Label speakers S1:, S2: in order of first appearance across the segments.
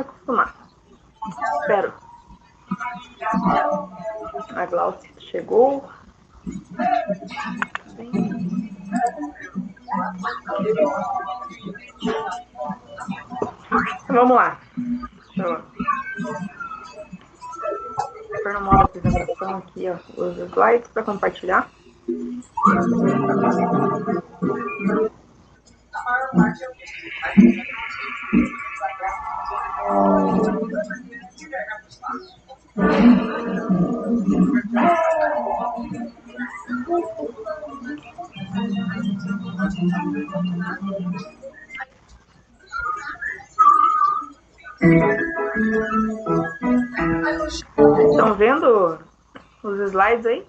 S1: me acostumar. Espero. A Glaucia chegou. Vamos lá. Deixa eu pôr no modo apresentação aqui, ó, os slides para compartilhar. Estão vendo os slides aí?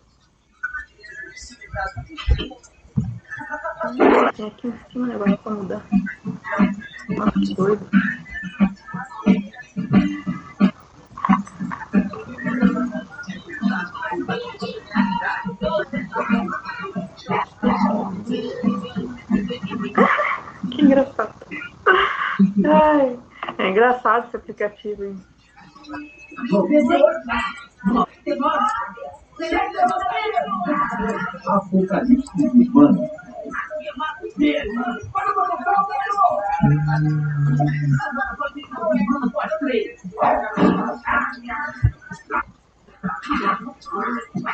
S1: Tem aqui em cima um negócio para mudar. Nossa, que doido. Que engraçado. Ai, é engraçado esse aplicativo, hein?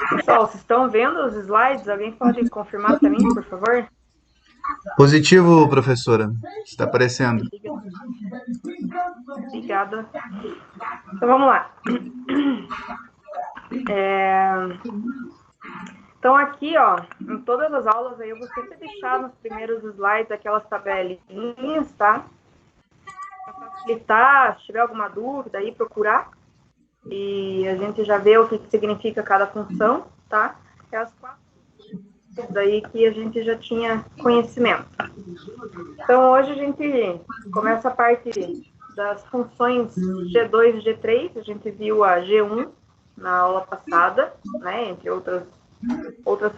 S1: Pessoal, vocês estão vendo os slides? Alguém pode confirmar para mim, por favor?
S2: Positivo, professora. Está aparecendo.
S1: Obrigada. Então, vamos lá. Então, aqui, ó, em todas as aulas aí, eu vou sempre deixar nos primeiros slides aquelas tabelinhas, tá? Para facilitar, se tiver alguma dúvida aí, procurar. E a gente já vê o que significa cada função, tá? É as 4 daí que a gente já tinha conhecimento. Então, hoje a gente começa a parte das funções G2 e G3. A gente viu a G1 na aula passada, né? Entre outras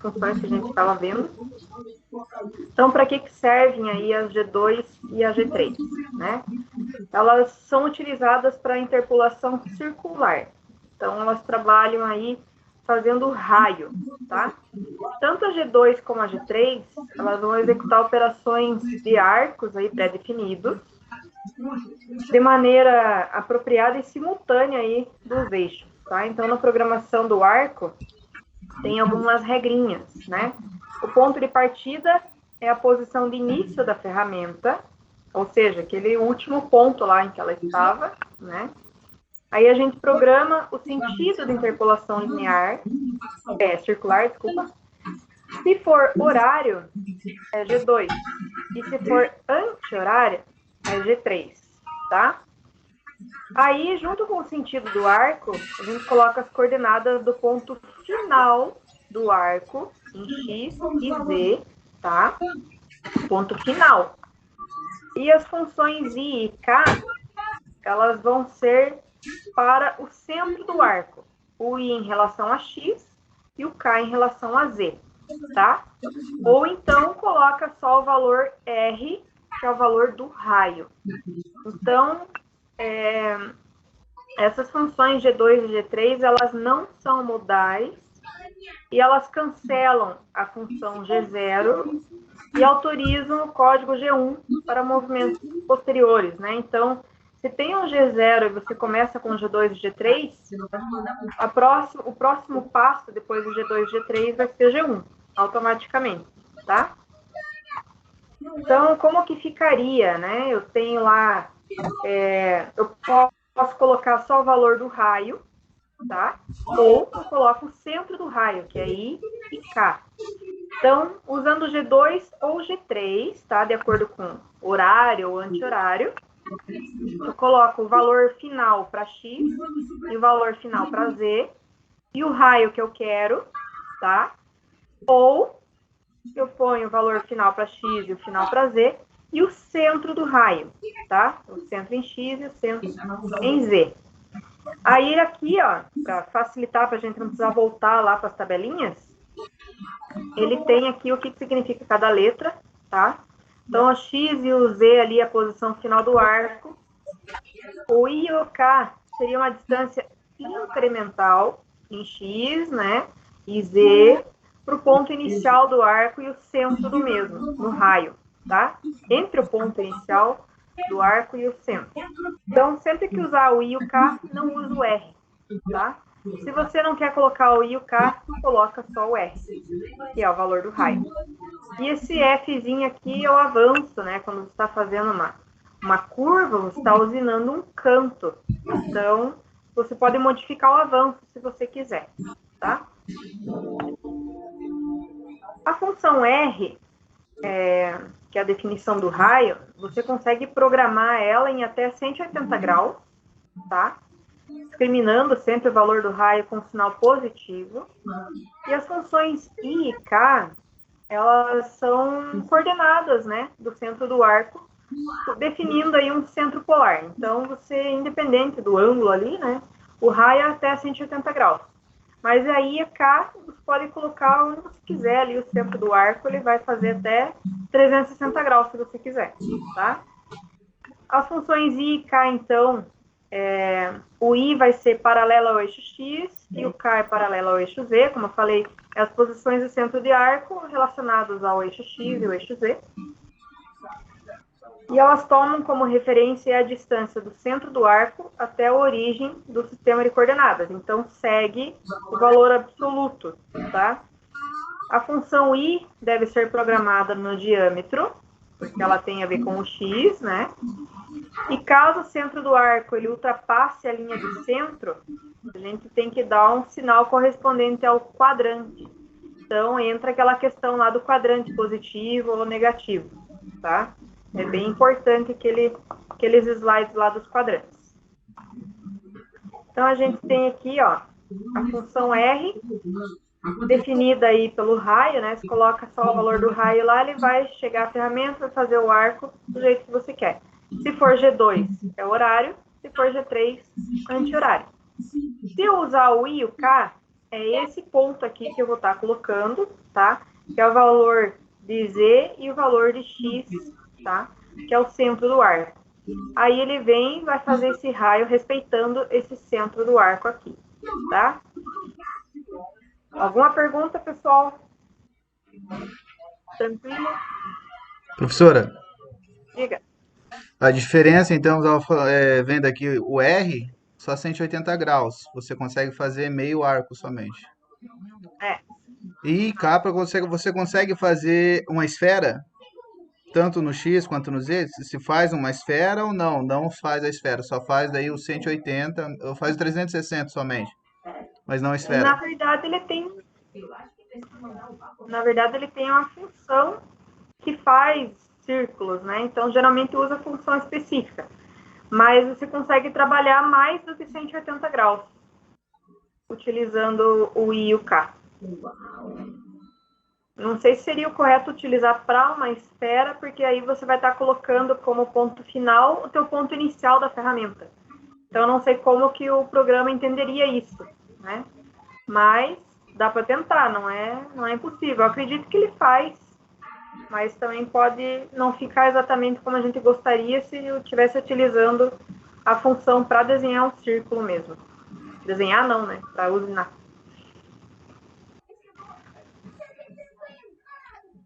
S1: funções que a gente estava vendo. Então, para que servem aí as G2 e a G3, né? Elas são utilizadas para interpolação circular. Então, elas trabalham aí fazendo raio, tá? Tanto a G2 como a G3, elas vão executar operações de arcos aí pré-definidos de maneira apropriada e simultânea aí dos eixos, tá? Então, na programação do arco, tem algumas regrinhas, né? O ponto de partida é a posição de início da ferramenta, ou seja, aquele último ponto lá em que ela estava, né? Aí a gente programa o sentido de interpolação linear, circular, desculpa. Se for horário, é G2. E se for anti-horário, é G3, tá? Aí, junto com o sentido do arco, a gente coloca as coordenadas do ponto final do arco em X e Z, tá? Ponto final. E as funções I e K, elas vão ser para o centro do arco. O I em relação a X e o K em relação a Z, tá? Ou então, coloca só o valor R, que é o valor do raio. Então, essas funções G2 e G3, elas não são modais e elas cancelam a função G0 e autorizam o código G1 para movimentos posteriores, né? Então, se tem um G0 e você começa com G2 e G3, o próximo passo depois do G2 e G3 vai ser G1, automaticamente, tá? Então, como que ficaria, né? Eu tenho lá, eu posso colocar só o valor do raio, tá? Ou eu coloco o centro do raio, que é I e K. Então, usando G2 ou G3, tá? De acordo com horário ou anti-horário, eu coloco o valor final para X e o valor final para Z e o raio que eu quero, tá? Ou eu ponho o valor final para X e o final para Z e o centro do raio, tá? O centro em X e o centro em Z. Aí aqui, ó, para facilitar, para a gente não precisar voltar lá para as tabelinhas, ele tem aqui o que significa cada letra, tá? Então, a X e o Z ali, a posição final do arco. O I e o K seria uma distância incremental em X, né? E Z para o ponto inicial do arco e o centro do mesmo, no raio, tá? Entre o ponto inicial do arco e o centro. Então, sempre que usar o I e o K, não usa o R, tá? Se você não quer colocar o I e o K, coloca só o R, que é o valor do raio. E esse Fzinho aqui é o avanço, né? Quando você está fazendo uma curva, você está usinando um canto. Então, você pode modificar o avanço se você quiser, tá? A função R, que é a definição do raio, você consegue programar ela em até 180 graus, tá? Discriminando sempre o valor do raio com sinal positivo. E as funções I e K, elas são coordenadas, né, do centro do arco, definindo aí um centro polar. Então, você, independente do ângulo ali, né, o raio é até 180 graus. Mas aí, cá, você pode colocar onde você quiser ali o centro do arco, ele vai fazer até 360 graus, se você quiser, tá? As funções I e K, então, o I vai ser paralelo ao eixo X e o K é paralelo ao eixo Z, como eu falei, é as posições do centro de arco relacionadas ao eixo X e o eixo Z. E elas tomam como referência a distância do centro do arco até a origem do sistema de coordenadas. Então, segue o valor absoluto, tá? A função I deve ser programada no diâmetro, porque ela tem a ver com o X, né? E caso o centro do arco ele ultrapasse a linha do centro, a gente tem que dar um sinal correspondente ao quadrante. Então, entra aquela questão lá do quadrante positivo ou negativo, tá? É bem importante aqueles slides lá dos quadrantes. Então, a gente tem aqui, ó, a função R, definida aí pelo raio, né? Você coloca só o valor do raio lá, ele vai chegar à ferramenta, vai fazer o arco do jeito que você quer. Se for G2, é horário. Se for G3, anti-horário. Se eu usar o I e o K, é esse ponto aqui que eu vou estar colocando, tá? Que é o valor de Z e o valor de X, tá? Que é o centro do arco. Aí ele vem e vai fazer esse raio respeitando esse centro do arco aqui, tá? Alguma pergunta, pessoal? Tranquilo?
S2: Professora,
S1: Diga.
S2: a diferença, então, vendo aqui o R, só 180 graus. Você consegue fazer meio arco somente.
S1: É.
S2: E capa, você consegue fazer uma esfera, tanto no X quanto no Z? Se faz uma esfera ou não? Não faz a esfera, só faz daí o 180, ou faz o 360 somente, mas não a esfera.
S1: Na verdade, ele tem uma função que faz círculos, né? Então, geralmente usa função específica. Mas você consegue trabalhar mais do que 180 graus, utilizando o I e o K. Não sei se seria o correto utilizar para uma esfera, porque aí você vai estar colocando como ponto final o teu ponto inicial da ferramenta. Então, eu não sei como que o programa entenderia isso, né? Mas dá para tentar, não é impossível. Eu acredito que ele faz, mas também pode não ficar exatamente como a gente gostaria se eu estivesse utilizando a função para desenhar um círculo mesmo. Desenhar não, né? Para usinar.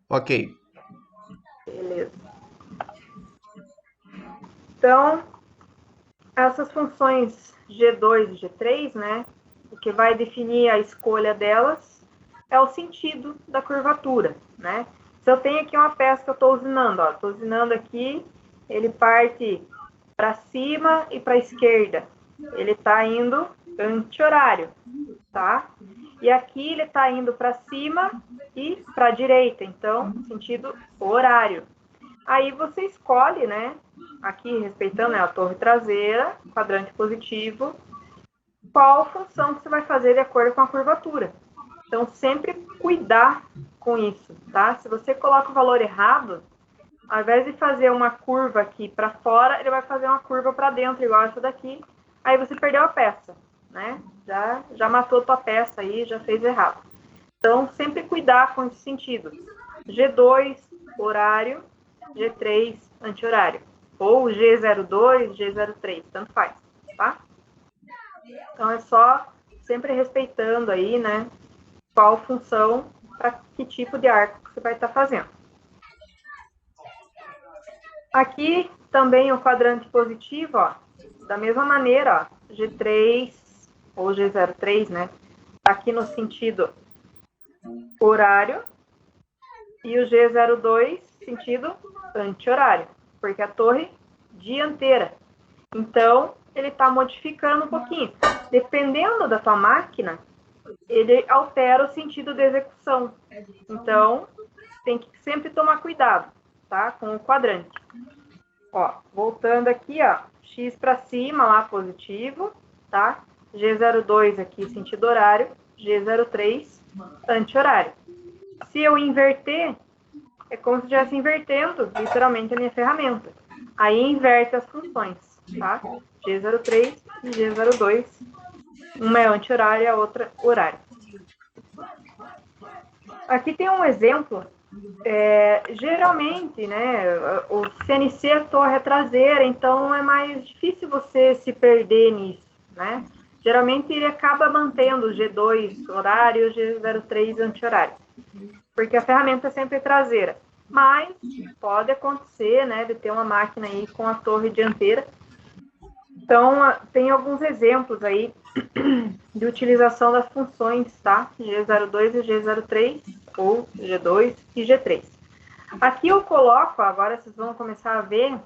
S2: Ok.
S1: Beleza. Então, essas funções G2 e G3, né? O que vai definir a escolha delas é o sentido da curvatura, né? Se eu tenho aqui uma peça que eu estou usinando, ó, estou usinando aqui, ele parte para cima e para a esquerda. Ele está indo anti-horário, tá? E aqui ele está indo para cima e para a direita, então, sentido horário. Aí você escolhe, né? Aqui, respeitando, né, a torre traseira, quadrante positivo, qual função que você vai fazer de acordo com a curvatura. Então, sempre cuidar com isso, tá? Se você coloca o valor errado, ao invés de fazer uma curva aqui para fora, ele vai fazer uma curva para dentro, igual essa daqui. Aí você perdeu a peça, né? Já matou a tua peça aí, já fez errado. Então, sempre cuidar com esse sentido. G2, horário. G3, anti-horário. ou G02, G03, tanto faz, tá? Então, é só sempre respeitando aí, né, qual função para que tipo de arco que você vai estar fazendo. Aqui também o quadrante positivo, ó, da mesma maneira, ó, G3 ou G03, né, aqui no sentido horário, e o G02 sentido anti-horário, porque a torre dianteira. Então, ele está modificando um pouquinho. Dependendo da tua máquina, ele altera o sentido de execução. Então, tem que sempre tomar cuidado, tá? Com o quadrante. Ó, voltando aqui, ó, X para cima, lá, positivo, tá? G02 aqui, sentido horário, G03, anti-horário. Se eu inverter, é como se estivesse invertendo, literalmente, a minha ferramenta. Aí inverte as funções, tá? G03 e G02. Uma é anti-horário e a outra horário. Aqui tem um exemplo. Geralmente, né, o CNC é torre traseira, então é mais difícil você se perder nisso, né? Geralmente ele acaba mantendo o G2 horário e o G03 anti-horário, porque a ferramenta é sempre traseira. Mas pode acontecer, né, de ter uma máquina aí com a torre dianteira. Então, tem alguns exemplos aí de utilização das funções, tá? G02 e G03, ou G2 e G3. Aqui eu coloco, agora vocês vão começar a ver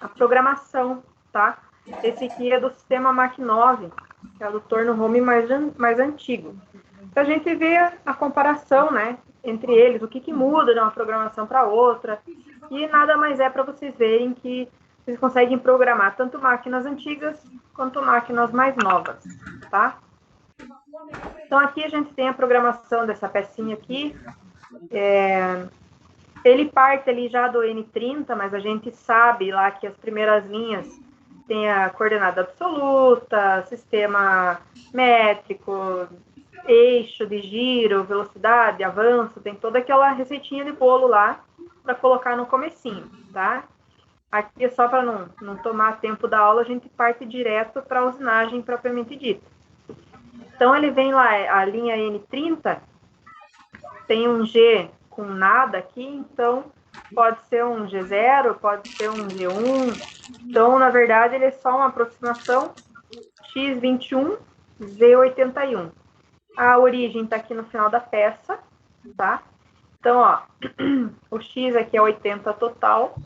S1: a programação, tá? Esse aqui é do sistema Mac 9, que é do torno home mais antigo. Então, a gente vê a comparação, né, entre eles, o que muda de uma programação para outra, e nada mais é para vocês verem que vocês conseguem programar tanto máquinas antigas quanto máquinas mais novas, tá? Então, aqui a gente tem a programação dessa pecinha aqui. Ele parte ali já do N30, mas a gente sabe lá que as primeiras linhas tem a coordenada absoluta, sistema métrico, eixo de giro, velocidade, avanço, tem toda aquela receitinha de bolo lá para colocar no comecinho, tá? Aqui é só para não tomar tempo da aula, a gente parte direto para a usinagem propriamente dita. Então, ele vem lá, a linha N30, tem um G com nada aqui, então pode ser um G0, pode ser um G1. Então, na verdade, ele é só uma aproximação X21, Z81. A origem está aqui no final da peça, tá? Então, ó, o X aqui é 80 total,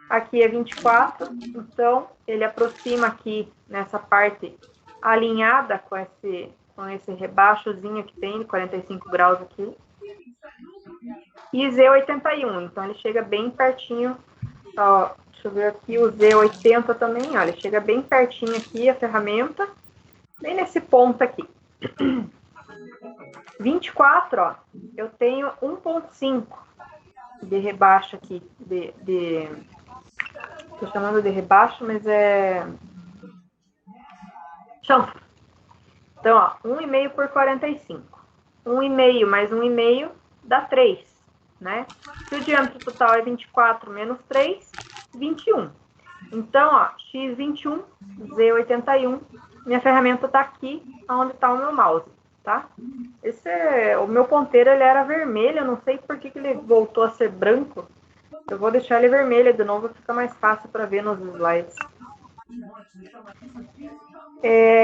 S1: aqui é 24, então ele aproxima aqui nessa parte alinhada com esse rebaixozinho que tem de 45 graus aqui. E Z81, então ele chega bem pertinho, ó, deixa eu ver aqui, o Z80 também, ó, ele chega bem pertinho aqui a ferramenta, bem nesse ponto aqui. 24, ó, eu tenho 1.5 de rebaixo aqui, tô chamando de rebaixo, mas é chanfro. Então, ó, 1,5 por 45. 1,5 mais 1,5 dá 3, né? Se o diâmetro total é 24 menos 3, 21. Então, ó, X21, Z81, minha ferramenta tá aqui, onde tá o meu mouse, tá? O meu ponteiro, ele era vermelho, eu não sei por que ele voltou a ser branco. Eu vou deixar ele vermelho de novo, fica mais fácil para ver nos slides.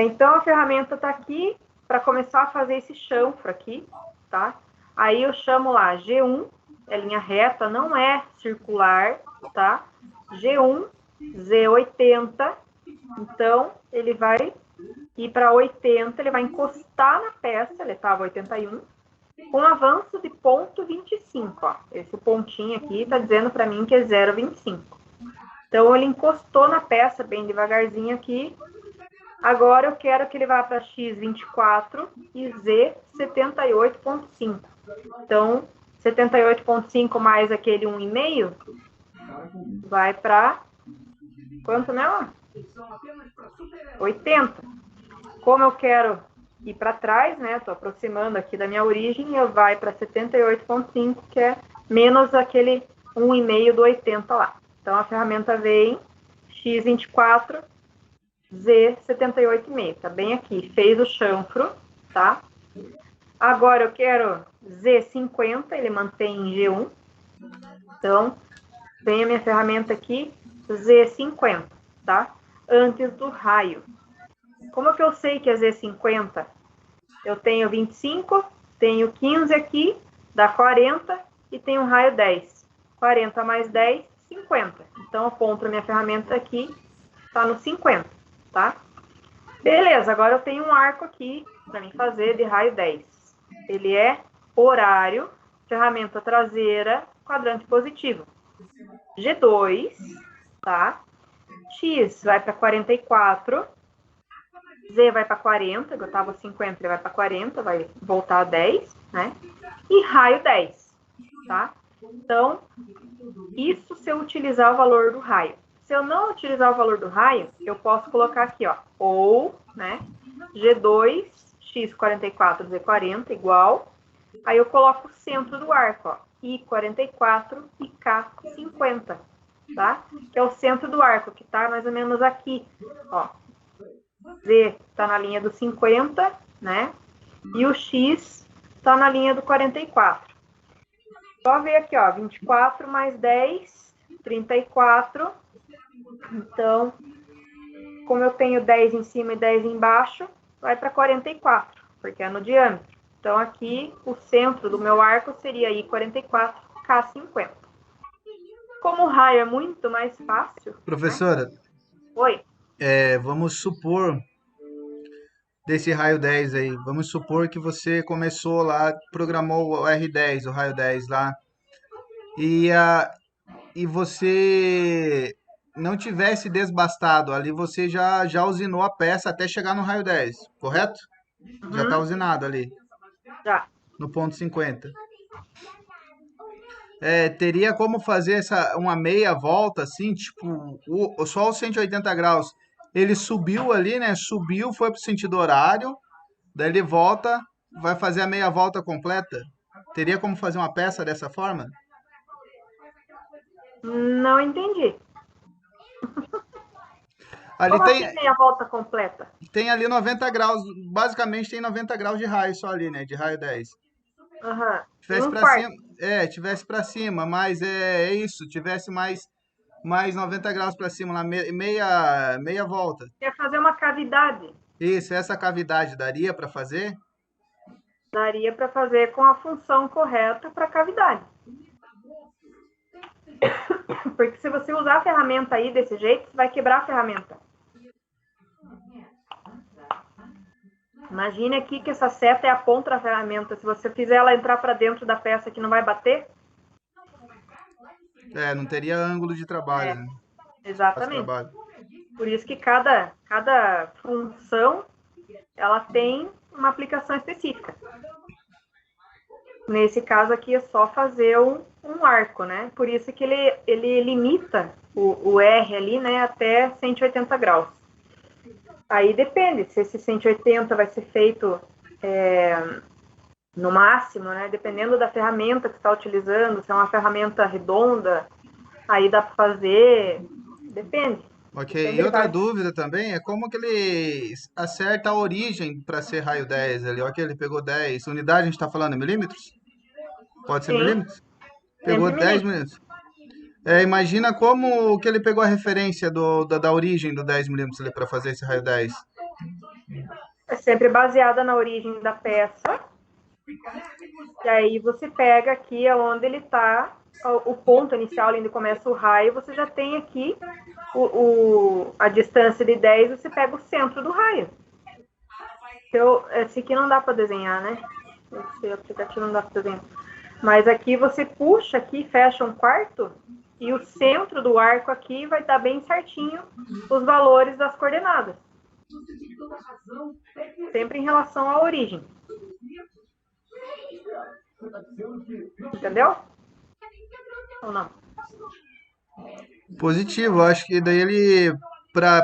S1: Então, a ferramenta está aqui para começar a fazer esse chanfro aqui, tá? Aí eu chamo lá G1, é linha reta, não é circular, tá? G1, Z80, então ele vai ir para 80, ele vai encostar na peça, ele estava 81, com avanço de ponto 25, ó. Esse pontinho aqui está dizendo para mim que é 0,25. Então, ele encostou na peça bem devagarzinho aqui. Agora, eu quero que ele vá para X24 e Z78,5. Então, 78,5 mais aquele 1,5 vai para... Quanto mesmo? 80. Como eu quero ir para trás, né? Estou aproximando aqui da minha origem, eu vai para 78,5, que é menos aquele 1,5 do 80 lá. Então, a ferramenta vem x24, z78,5. Tá bem aqui. Fez o chanfro, tá? Agora, eu quero z50, ele mantém em G1. Então, vem a minha ferramenta aqui, z50, tá? Antes do raio. Como que eu sei que é z50? Eu tenho 25, tenho 15 aqui, dá 40 e tenho um raio 10. 40 mais 10, 50. Então, eu ponto a minha ferramenta aqui, tá no 50, tá? Beleza, agora eu tenho um arco aqui para mim fazer de raio 10. Ele é horário, ferramenta traseira, quadrante positivo. G2, tá? X vai para 44, Z vai para 40, eu estava 50, ele vai para 40, vai voltar a 10, né? E raio 10, tá? Então, isso se eu utilizar o valor do raio. Se eu não utilizar o valor do raio, eu posso colocar aqui, ó, ou, né, G2, X44, Z40, igual. Aí eu coloco o centro do arco, ó, I44 e K50, tá? Que é o centro do arco, que tá mais ou menos aqui, ó. Z tá na linha do 50, né? E o X tá na linha do 44. Só ver aqui, ó, 24 mais 10, 34. Então, como eu tenho 10 em cima e 10 embaixo, vai para 44, porque é no diâmetro. Então, aqui, o centro do meu arco seria I44, K50. Como o raio é muito mais fácil...
S2: Professora,
S1: né? Oi?
S2: vamos supor, desse raio 10 aí, vamos supor que você começou lá, programou o R10, o raio 10 lá, e, e você não tivesse desbastado, ali você já usinou a peça até chegar no raio 10, correto? Já está usinado ali,
S1: Já.
S2: no ponto 50. Teria como fazer uma meia volta, assim, tipo, só os 180 graus. Ele subiu ali, né? Subiu, foi pro sentido horário, daí ele volta, vai fazer a meia volta completa. Teria como fazer uma peça dessa forma?
S1: Não entendi.
S2: Ali
S1: Como assim meia volta completa?
S2: tem ali 90 graus, basicamente tem 90 graus de raio só ali, né? De raio 10.
S1: Uhum. E
S2: Tivesse
S1: um
S2: para
S1: quarto.
S2: cima, tivesse para cima, mas é isso, tivesse mais 90 graus para cima, lá, meia volta.
S1: Quer fazer uma cavidade?
S2: Isso, essa cavidade daria para fazer?
S1: Daria para fazer com a função correta para cavidade. Porque se você usar a ferramenta aí desse jeito, você vai quebrar a ferramenta. Imagine aqui que essa seta é a ponta da ferramenta. Se você fizer ela entrar para dentro da peça que não vai bater...
S2: Não teria ângulo de trabalho, né? Faz
S1: Exatamente.
S2: trabalho.
S1: Por isso que cada função, ela tem uma aplicação específica. Nesse caso aqui é só fazer um arco, né? Por isso que ele limita o R ali, né, até 180 graus. Aí depende, se esse 180 vai ser feito no máximo, né? Dependendo da ferramenta que você está utilizando, se é uma ferramenta redonda, aí dá para fazer, depende.
S2: Ok,
S1: Depende
S2: e
S1: de
S2: outra
S1: vários.
S2: dúvida também é como que ele acerta a origem para ser raio 10 ali. Ok, ele pegou 10. Unidade a gente está falando em milímetros? Pode ser
S1: Sim,
S2: milímetros? Pegou
S1: sempre
S2: 10
S1: milímetros.
S2: milímetros. Imagina como que ele pegou a referência da origem do 10 milímetros ali para fazer esse raio 10.
S1: É sempre baseada na origem da peça. E aí você pega aqui onde ele está, o ponto inicial, onde começa o raio, você já tem aqui a distância de 10, você pega o centro do raio. Então, esse aqui não dá para desenhar, né? Esse aplicativo não dá para desenhar. Mas aqui você puxa aqui, fecha um quarto, e o centro do arco aqui vai dar bem certinho os valores das coordenadas. Sempre em relação à origem. Entendeu? Ou não?
S2: Positivo, acho que daí ele,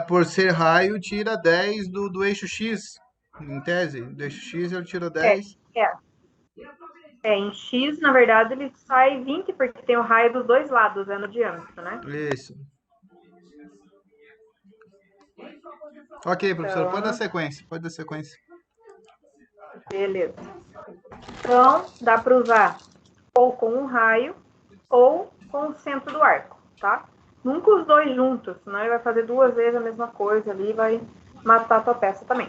S2: por ser raio, tira 10 do eixo X, em tese. Do eixo X ele tira
S1: É,
S2: 10.
S1: é. Em X, na verdade, ele sai 20, porque tem o raio dos dois lados, no diâmetro, né?
S2: Isso. Ok, professor, pode dar
S1: Então,
S2: sequência, pode dar sequência.
S1: beleza. Então, dá para usar ou com um raio ou com o centro do arco, tá? Nunca os dois juntos, senão ele vai fazer duas vezes a mesma coisa ali e vai matar a tua peça também.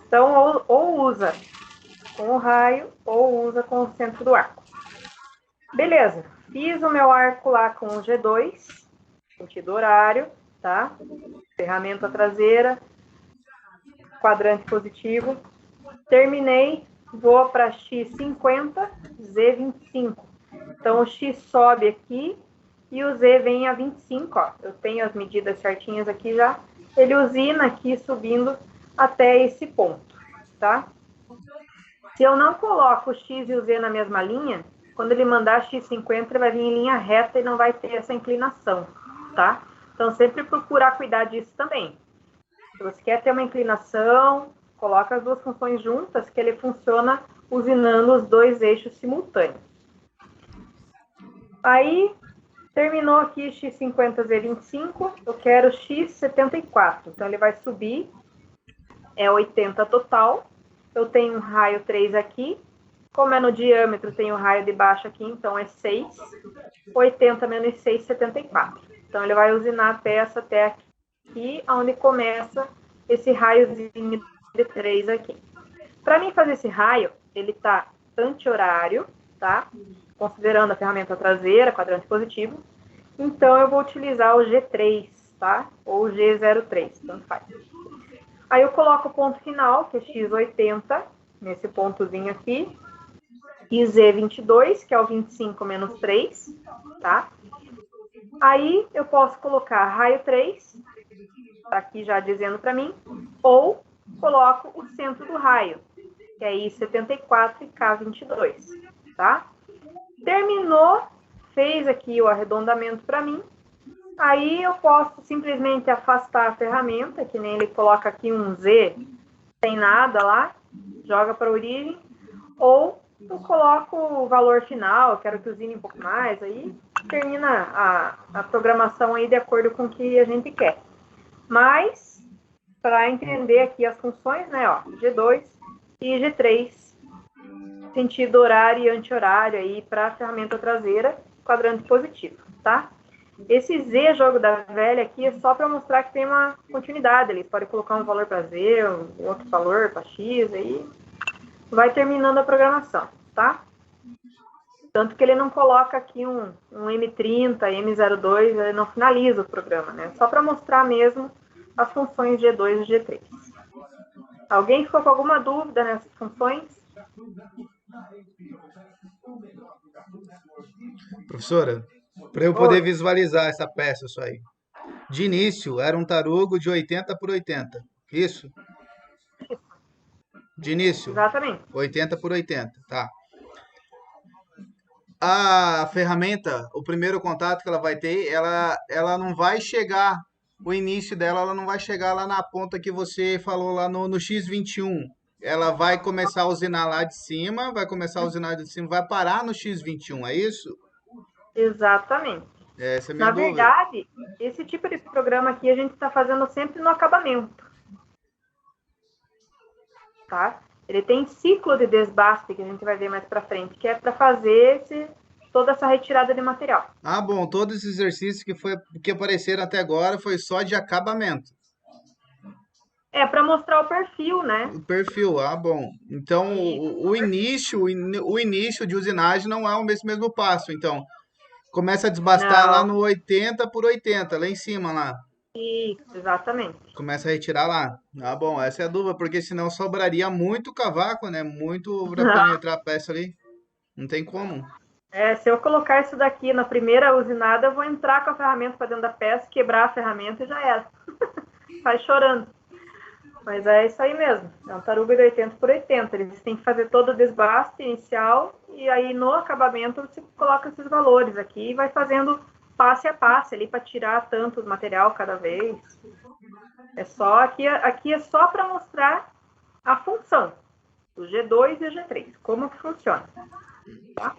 S1: Então, ou usa com o raio ou usa com o centro do arco. Beleza, fiz o meu arco lá com o G2, sentido horário, tá? Ferramenta traseira, quadrante positivo. Terminei, vou para X50, Z25. Então, o X sobe aqui e o Z vem a 25, ó. Eu tenho as medidas certinhas aqui já. Ele usina aqui subindo até esse ponto, tá? Se eu não coloco o X e o Z na mesma linha, quando ele mandar X50, ele vai vir em linha reta e não vai ter essa inclinação, tá? Então, sempre procurar cuidar disso também. Se você quer ter uma inclinação, coloca as duas funções juntas, que ele funciona usinando os dois eixos simultâneos. Aí, terminou aqui X50Z25, eu quero X74. Então, ele vai subir, é 80 total. Eu tenho um raio 3 aqui. Como é no diâmetro, tem o raio de baixo aqui, então é 6. 80 menos 6, 74. Então, ele vai usinar a peça até aqui, onde começa esse raiozinho de 3 aqui. Para mim fazer esse raio, ele está anti-horário, tá? Considerando a ferramenta traseira, quadrante positivo. Então, eu vou utilizar o G3, tá? Ou o G03, tanto faz. Aí eu coloco o ponto final, que é X80, nesse pontozinho aqui, e Z22, que é o 25 menos 3, tá? Aí eu posso colocar raio 3, tá aqui já dizendo para mim, ou coloco o centro do raio, que é I74 e K22, tá? Terminou, fez aqui o arredondamento para mim, aí eu posso simplesmente afastar a ferramenta, que nem ele coloca aqui um Z sem nada lá, joga para a origem, ou eu coloco o valor final, quero que usine um pouco mais, aí termina a programação aí de acordo com o que a gente quer. Mas, para entender aqui as funções, né, ó, G2 e G3, sentido horário e anti-horário aí para a ferramenta traseira, quadrante positivo, tá? Esse Z, jogo da velha aqui, é só para mostrar que tem uma continuidade. Eles podem colocar um valor para Z, um outro valor para X, aí vai terminando a programação, tá? Tanto que ele não coloca aqui um M30, M02, ele não finaliza o programa, né? Só para mostrar mesmo as funções G2 e G3. Alguém ficou com alguma dúvida nessas funções?
S2: Professora, para eu poder
S1: Oi.
S2: visualizar essa peça, isso aí. De início, era um tarugo de 80 por 80. Isso? De início,
S1: Exatamente.
S2: 80 por 80, tá. A ferramenta, o primeiro contato que ela vai ter, ela não vai chegar, o início dela, ela não vai chegar lá na ponta que você falou lá no X21. Ela vai começar a usinar lá de cima, vai começar a usinar de cima, vai parar no X21, é isso?
S1: Exatamente.
S2: Essa é a minha
S1: Na
S2: dúvida.
S1: verdade, esse tipo de programa aqui a gente está fazendo sempre no acabamento, tá? Ele tem ciclo de desbaste, que a gente vai ver mais para frente, que é para fazer toda essa retirada de material.
S2: Ah, bom, todos esses exercícios que apareceram até agora foi só de acabamento.
S1: É para mostrar o perfil, né?
S2: O perfil, ah, bom. Então,
S1: E
S2: o início de usinagem não é o mesmo passo. Então, começa a desbastar lá
S1: não,
S2: no 80 por 80, lá em cima lá.
S1: isso, exatamente.
S2: Começa a retirar lá. Ah, bom, essa é a dúvida, porque senão sobraria muito cavaco, né? Muito para penetrar a peça ali. Não tem como.
S1: Se eu colocar isso daqui na primeira usinada, eu vou entrar com a ferramenta para dentro da peça, quebrar a ferramenta e já era. Sai chorando. Mas é isso aí mesmo. É um tarugo de 80 por 80. Eles têm que fazer todo o desbaste inicial e aí no acabamento você coloca esses valores aqui e vai fazendo passe a passe ali para tirar tanto material cada vez. É só aqui é só para mostrar a função. o G2 e o G3. Como que funciona? Tá?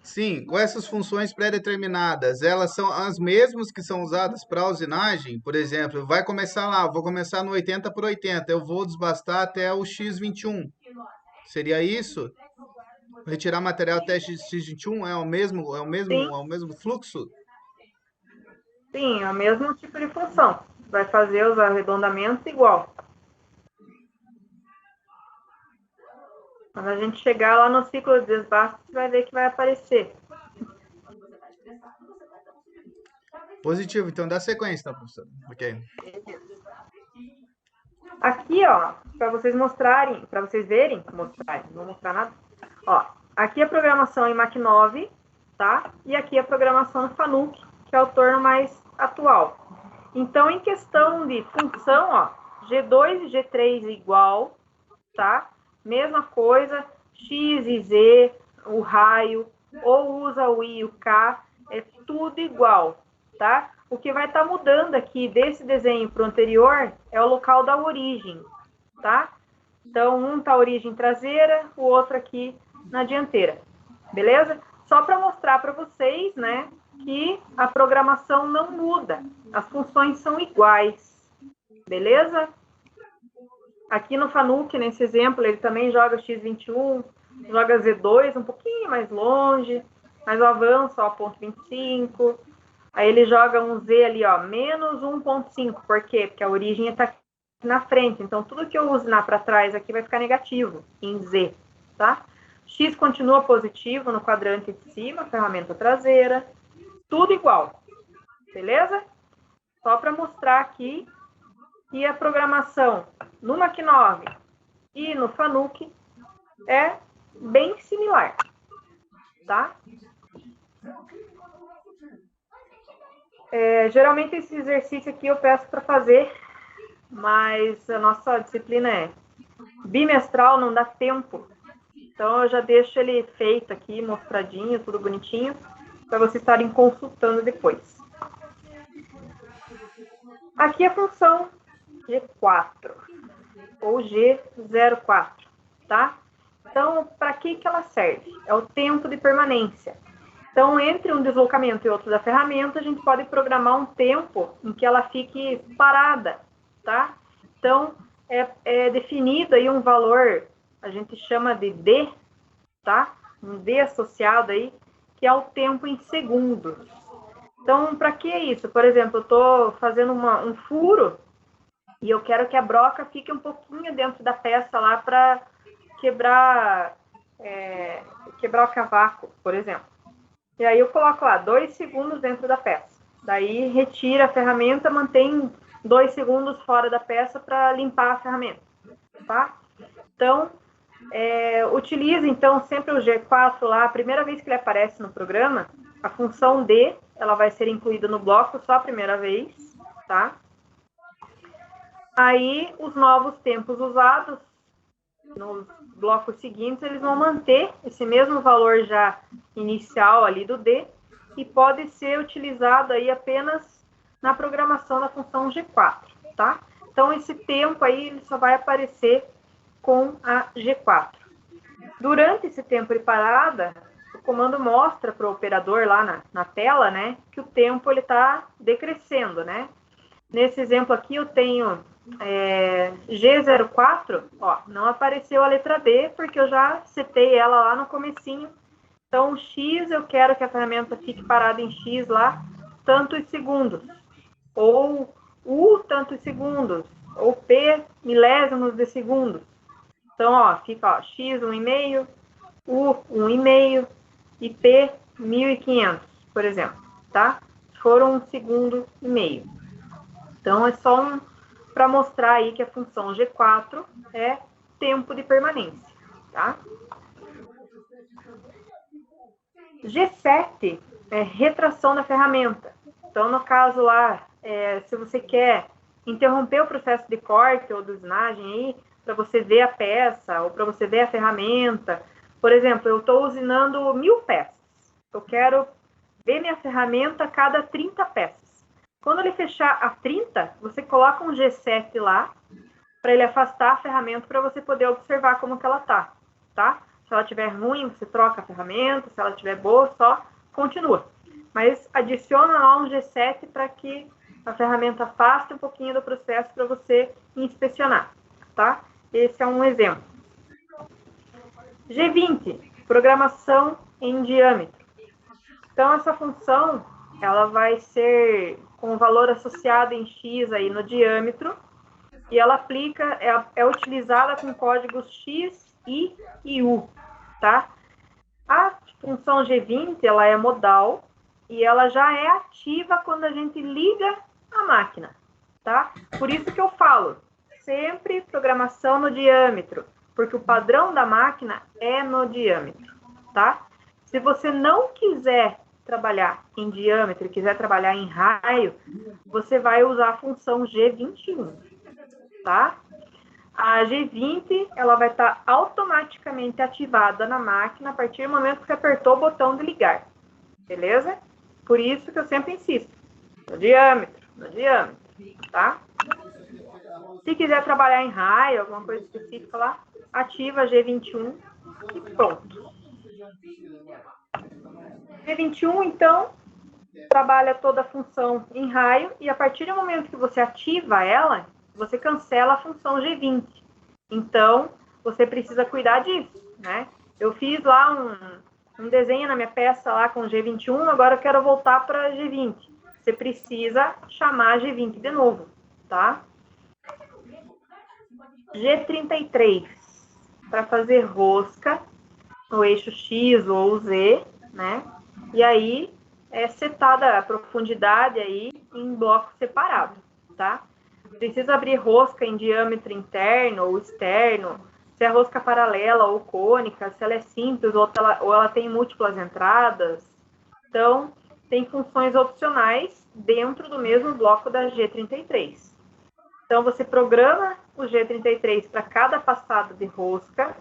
S2: Sim, com essas funções pré-determinadas, elas são as mesmas que são usadas para a usinagem? Por exemplo, vai começar lá, vou começar no 80 por 80, eu vou desbastar até o X21. Seria isso? Retirar material até X21
S1: Sim,
S2: é o mesmo fluxo?
S1: sim, é o mesmo tipo de função. Vai fazer os arredondamentos igual. Quando a gente chegar lá no ciclo de desbaste, você vai ver que vai aparecer.
S2: Positivo, então dá sequência, tá, professor? Ok.
S1: Aqui, ó, para vocês mostrarem, para vocês verem, mostrarem, não vou mostrar nada. Ó, aqui a programação em Mach 9, tá? E aqui a programação no Fanuc, que é o torno mais atual. Então, em questão de função, ó, G2 e G3 igual, tá? Mesma coisa, X e Z, o raio, ou usa o I e o K, é tudo igual, tá? O que vai estar mudando aqui desse desenho para o anterior é o local da origem, tá? Então, um tá a origem traseira, o outro aqui na dianteira, beleza? Só para mostrar para vocês, né, que a programação não muda, as funções são iguais, beleza? Aqui no Fanuc, nesse exemplo, ele também joga X21, joga Z2 um pouquinho mais longe, mas o avanço, ó, ponto 25. Aí ele joga um Z ali, ó, menos 1,5. Por quê? Porque a origem está aqui na frente. Então, tudo que eu usinar para trás aqui vai ficar negativo em Z, tá? X continua positivo no quadrante de cima, ferramenta traseira. Tudo igual, beleza? Só para mostrar aqui que a programação no Mach 9 e no Fanuc é bem similar, tá? Geralmente esse exercício aqui eu peço para fazer, mas a nossa disciplina é bimestral, não dá tempo. Então eu já deixo ele feito aqui, mostradinho, tudo bonitinho, para vocês estarem consultando depois. Aqui a função G4 ou G04, tá? Então, para que ela serve? É o tempo de permanência. Então, entre um deslocamento e outro da ferramenta, a gente pode programar um tempo em que ela fique parada, tá? Então, é definido aí um valor, a gente chama de D, tá? Um D associado aí, que é o tempo em segundos. Então, para que isso? Por exemplo, eu estou fazendo um furo e eu quero que a broca fique um pouquinho dentro da peça lá para quebrar o cavaco, por exemplo. E aí eu coloco lá 2 segundos dentro da peça. Daí retira a ferramenta, mantém 2 segundos fora da peça para limpar a ferramenta, tá? Então, utiliza então sempre o G4 lá, a primeira vez que ele aparece no programa, a função D, ela vai ser incluída no bloco só a primeira vez, tá? Aí, os novos tempos usados nos blocos seguintes, eles vão manter esse mesmo valor já inicial ali do D e pode ser utilizado aí apenas na programação da função G4, tá? Então, esse tempo aí ele só vai aparecer com a G4. Durante esse tempo de parada, o comando mostra para o operador lá na tela, né, que o tempo ele está decrescendo, né? Nesse exemplo aqui eu tenho G04, ó, não apareceu a letra D, porque eu já setei ela lá no comecinho. Então, X, eu quero que a ferramenta fique parada em X lá, tantos segundos. Ou U, tantos segundos. Ou P, milésimos de segundos. Então, ó, fica ó, X, 1,5, U, 1,5 e P, 1.500, por exemplo, tá? Foram 1,5 segundo. Então, é só para mostrar aí que a função G4 é tempo de permanência, tá? G7 é retração da ferramenta. Então, no caso lá, se você quer interromper o processo de corte ou de usinagem aí, para você ver a peça ou para você ver a ferramenta. Por exemplo, eu estou usinando 1.000 peças. Eu quero ver minha ferramenta a cada 30 peças. Quando ele fechar a 30, você coloca um G7 lá, para ele afastar a ferramenta para você poder observar como que ela está. tá? Se ela estiver ruim, você troca a ferramenta, se ela estiver boa, só continua. Mas adiciona lá um G7 para que a ferramenta afaste um pouquinho do processo para você inspecionar, tá? Esse é um exemplo. G20, programação em diâmetro. Então, essa função, ela vai ser com o valor associado em X aí no diâmetro, e ela aplica, é utilizada com códigos X, I e U, tá? A função G20, ela é modal, e ela já é ativa quando a gente liga a máquina, tá? Por isso que eu falo, sempre programação no diâmetro, porque o padrão da máquina é no diâmetro, tá? Se você não quiser trabalhar em diâmetro, quiser trabalhar em raio, você vai usar a função G21, tá? A G20, ela vai estar automaticamente ativada na máquina a partir do momento que você apertou o botão de ligar, beleza? Por isso que eu sempre insisto, no diâmetro, tá? Se quiser trabalhar em raio, alguma coisa específica lá, ativa a G21 e pronto. G21, então, trabalha toda a função em raio e a partir do momento que você ativa ela, você cancela a função G20. Então, você precisa cuidar disso, né? Eu fiz lá um desenho na minha peça lá com G21, agora eu quero voltar para G20. Você precisa chamar G20 de novo, tá? G33, para fazer rosca no eixo X ou Z, né? E aí é setada a profundidade aí em bloco separado, tá? Precisa abrir rosca em diâmetro interno ou externo, se é rosca paralela ou cônica, se ela é simples ou ela tem múltiplas entradas. Então, tem funções opcionais dentro do mesmo bloco da G33. Então, você programa o G33 para cada passada de rosca,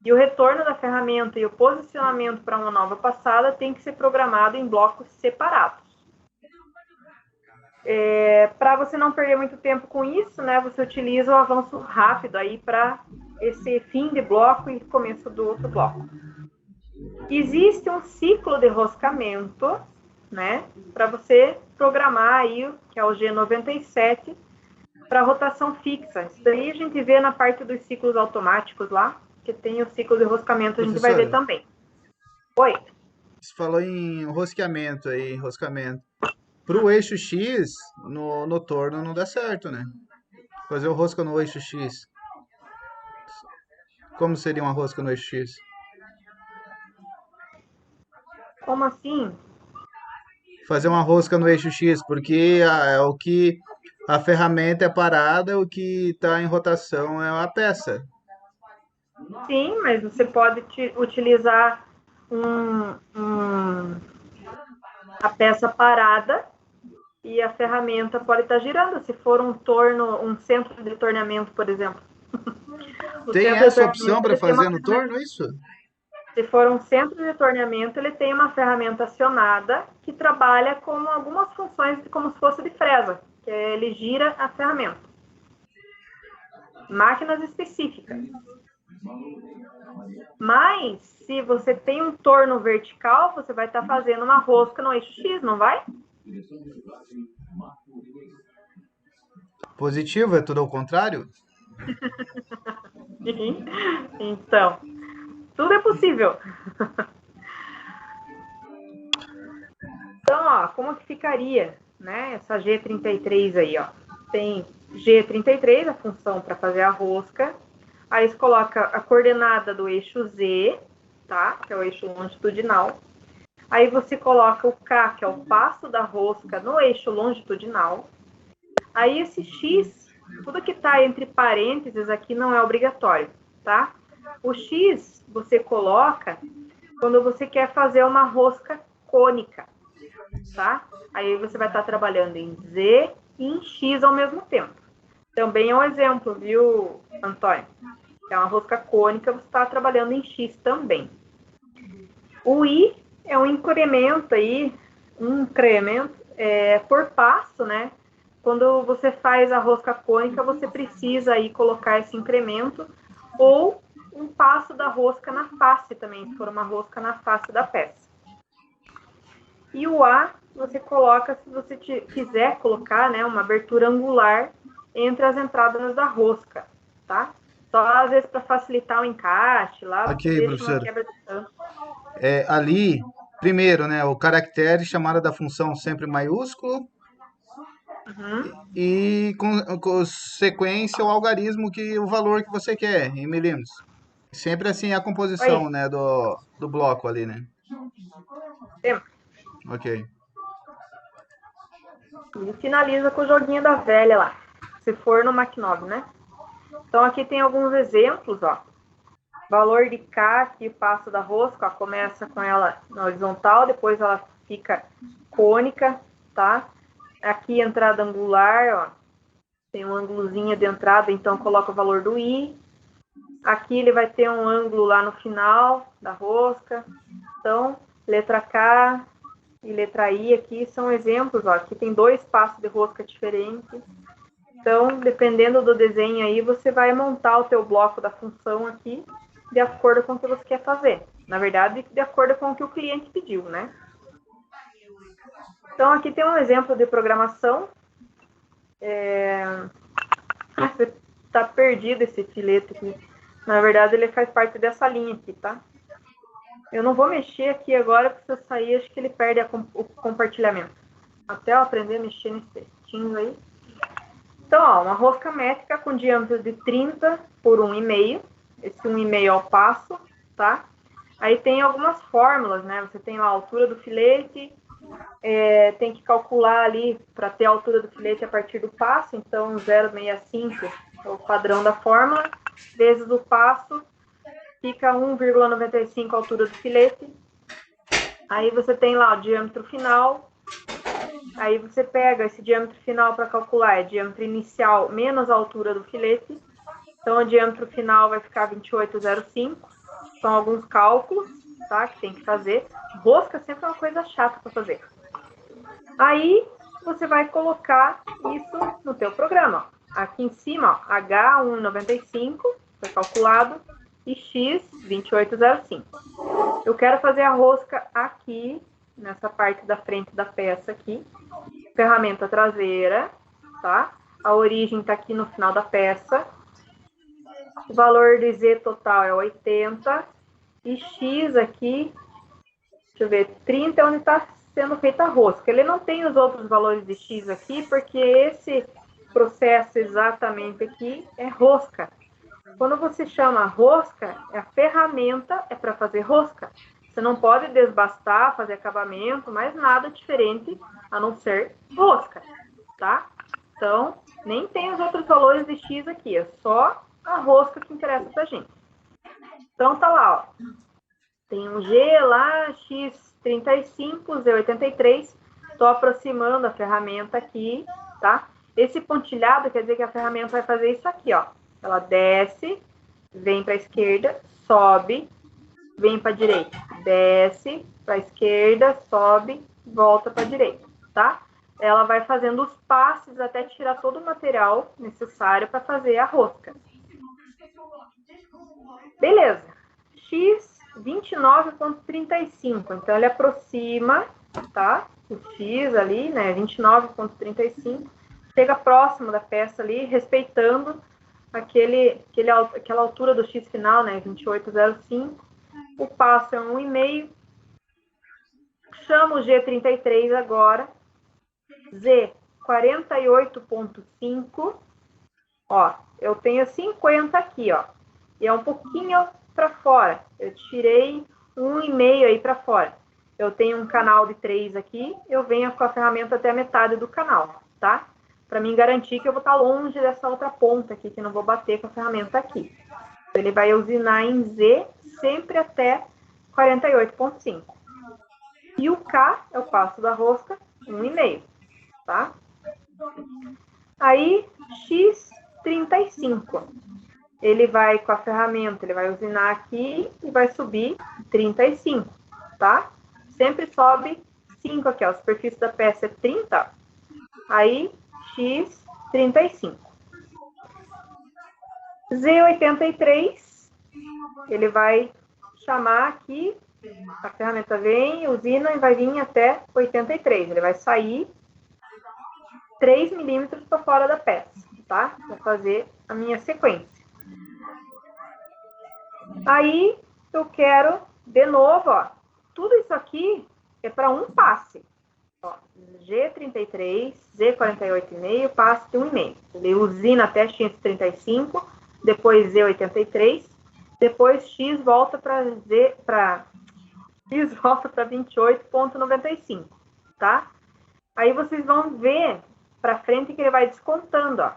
S1: e o retorno da ferramenta e o posicionamento para uma nova passada tem que ser programado em blocos separados. Para você não perder muito tempo com isso, né, você utiliza o avanço rápido aí para esse fim de bloco e começo do outro bloco. Existe um ciclo de roscamento, né, para você programar aí, que é o G97, para rotação fixa. Isso daí a gente vê na parte dos ciclos automáticos lá, que tem o ciclo de roscamento, a gente vai ver também. Oi.
S2: Você falou em rosqueamento aí, roscamento. Para o eixo X, no torno não dá certo, né? Fazer o rosca no eixo X. Como seria uma rosca no eixo X?
S1: Como assim?
S2: Fazer uma rosca no eixo X, porque é o que a ferramenta é parada, o que está em rotação é a peça.
S1: Sim, mas você pode utilizar a peça parada e a ferramenta pode estar girando. Se for um centro de torneamento, por exemplo.
S2: Tem essa opção para fazer no torno, é isso?
S1: Se for um centro de torneamento, ele tem uma ferramenta acionada que trabalha com algumas funções como se fosse de fresa, que ele gira a ferramenta. Máquinas específicas. Mas, se você tem um torno vertical, você vai estar fazendo uma rosca no eixo X, não vai?
S2: Positivo, é tudo ao contrário?
S1: Então, tudo é possível. Então, ó, como que ficaria, né, essa G33 aí, ó? Tem G33, a função para fazer a rosca. Aí você coloca a coordenada do eixo Z, tá? Que é o eixo longitudinal. Aí você coloca o K, que é o passo da rosca, no eixo longitudinal. Aí esse X, tudo que está entre parênteses aqui não é obrigatório, tá? O X você coloca quando você quer fazer uma rosca cônica, tá? Aí você vai estar trabalhando em Z e em X ao mesmo tempo. Também é um exemplo, viu, Antônio? É uma rosca cônica, você está trabalhando em X também. O I é um incremento aí, por passo, né? Quando você faz a rosca cônica, você precisa aí colocar esse incremento, ou um passo da rosca na face também, se for uma rosca na face da peça. E o A, você coloca, se você quiser colocar, né, uma abertura angular entre as entradas da rosca, tá? Só às vezes para facilitar o encaixe, lá você
S2: Ok,
S1: deixa uma
S2: professor.
S1: quebra de canto.
S2: Ali, primeiro, né, o caractere chamada da função sempre maiúsculo
S1: Uhum.
S2: e com sequência ou algarismo que o valor que você quer em milímetros. Sempre assim a
S1: Aí,
S2: composição, né, do bloco ali, né?
S1: tem.
S2: Ok.
S1: E finaliza com o joguinho da velha lá, se for no Mach 9, né? Então aqui tem alguns exemplos, ó. Valor de K, aqui o passo da rosca, ó, começa com ela na horizontal, depois ela fica cônica, tá? Aqui entrada angular, ó, tem um ângulozinho de entrada, então coloca o valor do I. Aqui ele vai ter um ângulo lá no final da rosca. Então, letra K e letra I aqui são exemplos, ó. Aqui tem 2 passos de rosca diferentes. Então, dependendo do desenho aí, você vai montar o teu bloco da função aqui de acordo com o que você quer fazer. Na verdade, de acordo com o que o cliente pediu, né? Então, aqui tem um exemplo de programação. Você tá perdido esse filete aqui. Na verdade, ele faz parte dessa linha aqui, tá? Eu não vou mexer aqui agora, porque se eu sair, acho que ele perde o compartilhamento. Até eu aprender a mexer nesse textinho aí. Então, ó, uma rosca métrica com diâmetro de 30 por 1,5. Esse 1,5 é o passo, tá? Aí tem algumas fórmulas, né? Você tem lá a altura do filete, tem que calcular ali para ter a altura do filete a partir do passo. Então, 0,65 é o padrão da fórmula, vezes o passo, fica 1,95 a altura do filete. Aí você tem lá o diâmetro final. Aí você pega esse diâmetro final para calcular, é diâmetro inicial menos a altura do filete. Então, o diâmetro final vai ficar 28,05. São alguns cálculos, tá, que tem que fazer. Rosca sempre é uma coisa chata para fazer. Aí, você vai colocar isso no teu programa. Aqui em cima, ó, H195 foi calculado e X 28,05. Eu quero fazer a rosca aqui, nessa parte da frente da peça aqui. Ferramenta traseira, tá? A origem está aqui no final da peça. O valor de Z total é 80. E X aqui, deixa eu ver, 30 é onde está sendo feita a rosca. Ele não tem os outros valores de X aqui, porque esse processo exatamente aqui é rosca. Quando você chama rosca, a ferramenta é para fazer rosca. Você não pode desbastar, fazer acabamento, mais nada diferente a não ser rosca, tá? Então, nem tem os outros valores de X aqui, é só a rosca que interessa pra gente. Então, tá lá, ó. Tem um G lá, X35, Z83. Estou aproximando a ferramenta aqui, tá? Esse pontilhado quer dizer que a ferramenta vai fazer isso aqui, ó. Ela desce, vem para a esquerda, sobe, vem para a direita. Desce para a esquerda, sobe, volta para a direita, tá? Ela vai fazendo os passes até tirar todo o material necessário para fazer a rosca. Beleza. X 29,35. Então, ele aproxima, tá? O X ali, né? 29,35. Chega próximo da peça ali, respeitando aquela altura do X final, né? 28,05. O passo é 1,5. Chamo o G33 agora. Z 48,5. Ó, eu tenho 50 aqui, ó. E é um pouquinho para fora. Eu tirei 1,5 aí para fora. Eu tenho um canal de 3 aqui, eu venho com a ferramenta até a metade do canal, tá? Para mim garantir que eu vou estar longe dessa outra ponta aqui, que não vou bater com a ferramenta aqui. Ele vai usinar em Z sempre até 48,5. E o K é o passo da rosca, 1,5, tá? Aí, X35. Ele vai com a ferramenta, ele vai usinar aqui e vai subir 35, tá? Sempre sobe 5 aqui, ó. A superfície da peça é 30, aí X 35. Z83, ele vai chamar aqui, a ferramenta vem, usina e vai vir até 83. Ele vai sair 3 milímetros para fora da peça, tá? Vou fazer a minha sequência. Aí, eu quero, de novo, ó, tudo isso aqui é para um passe. Ó, G33, Z48,5, passe de 1,5. Ele usina até X35, depois Z83, depois X volta para X volta para 28,95, tá? Aí vocês vão ver para frente que ele vai descontando, ó.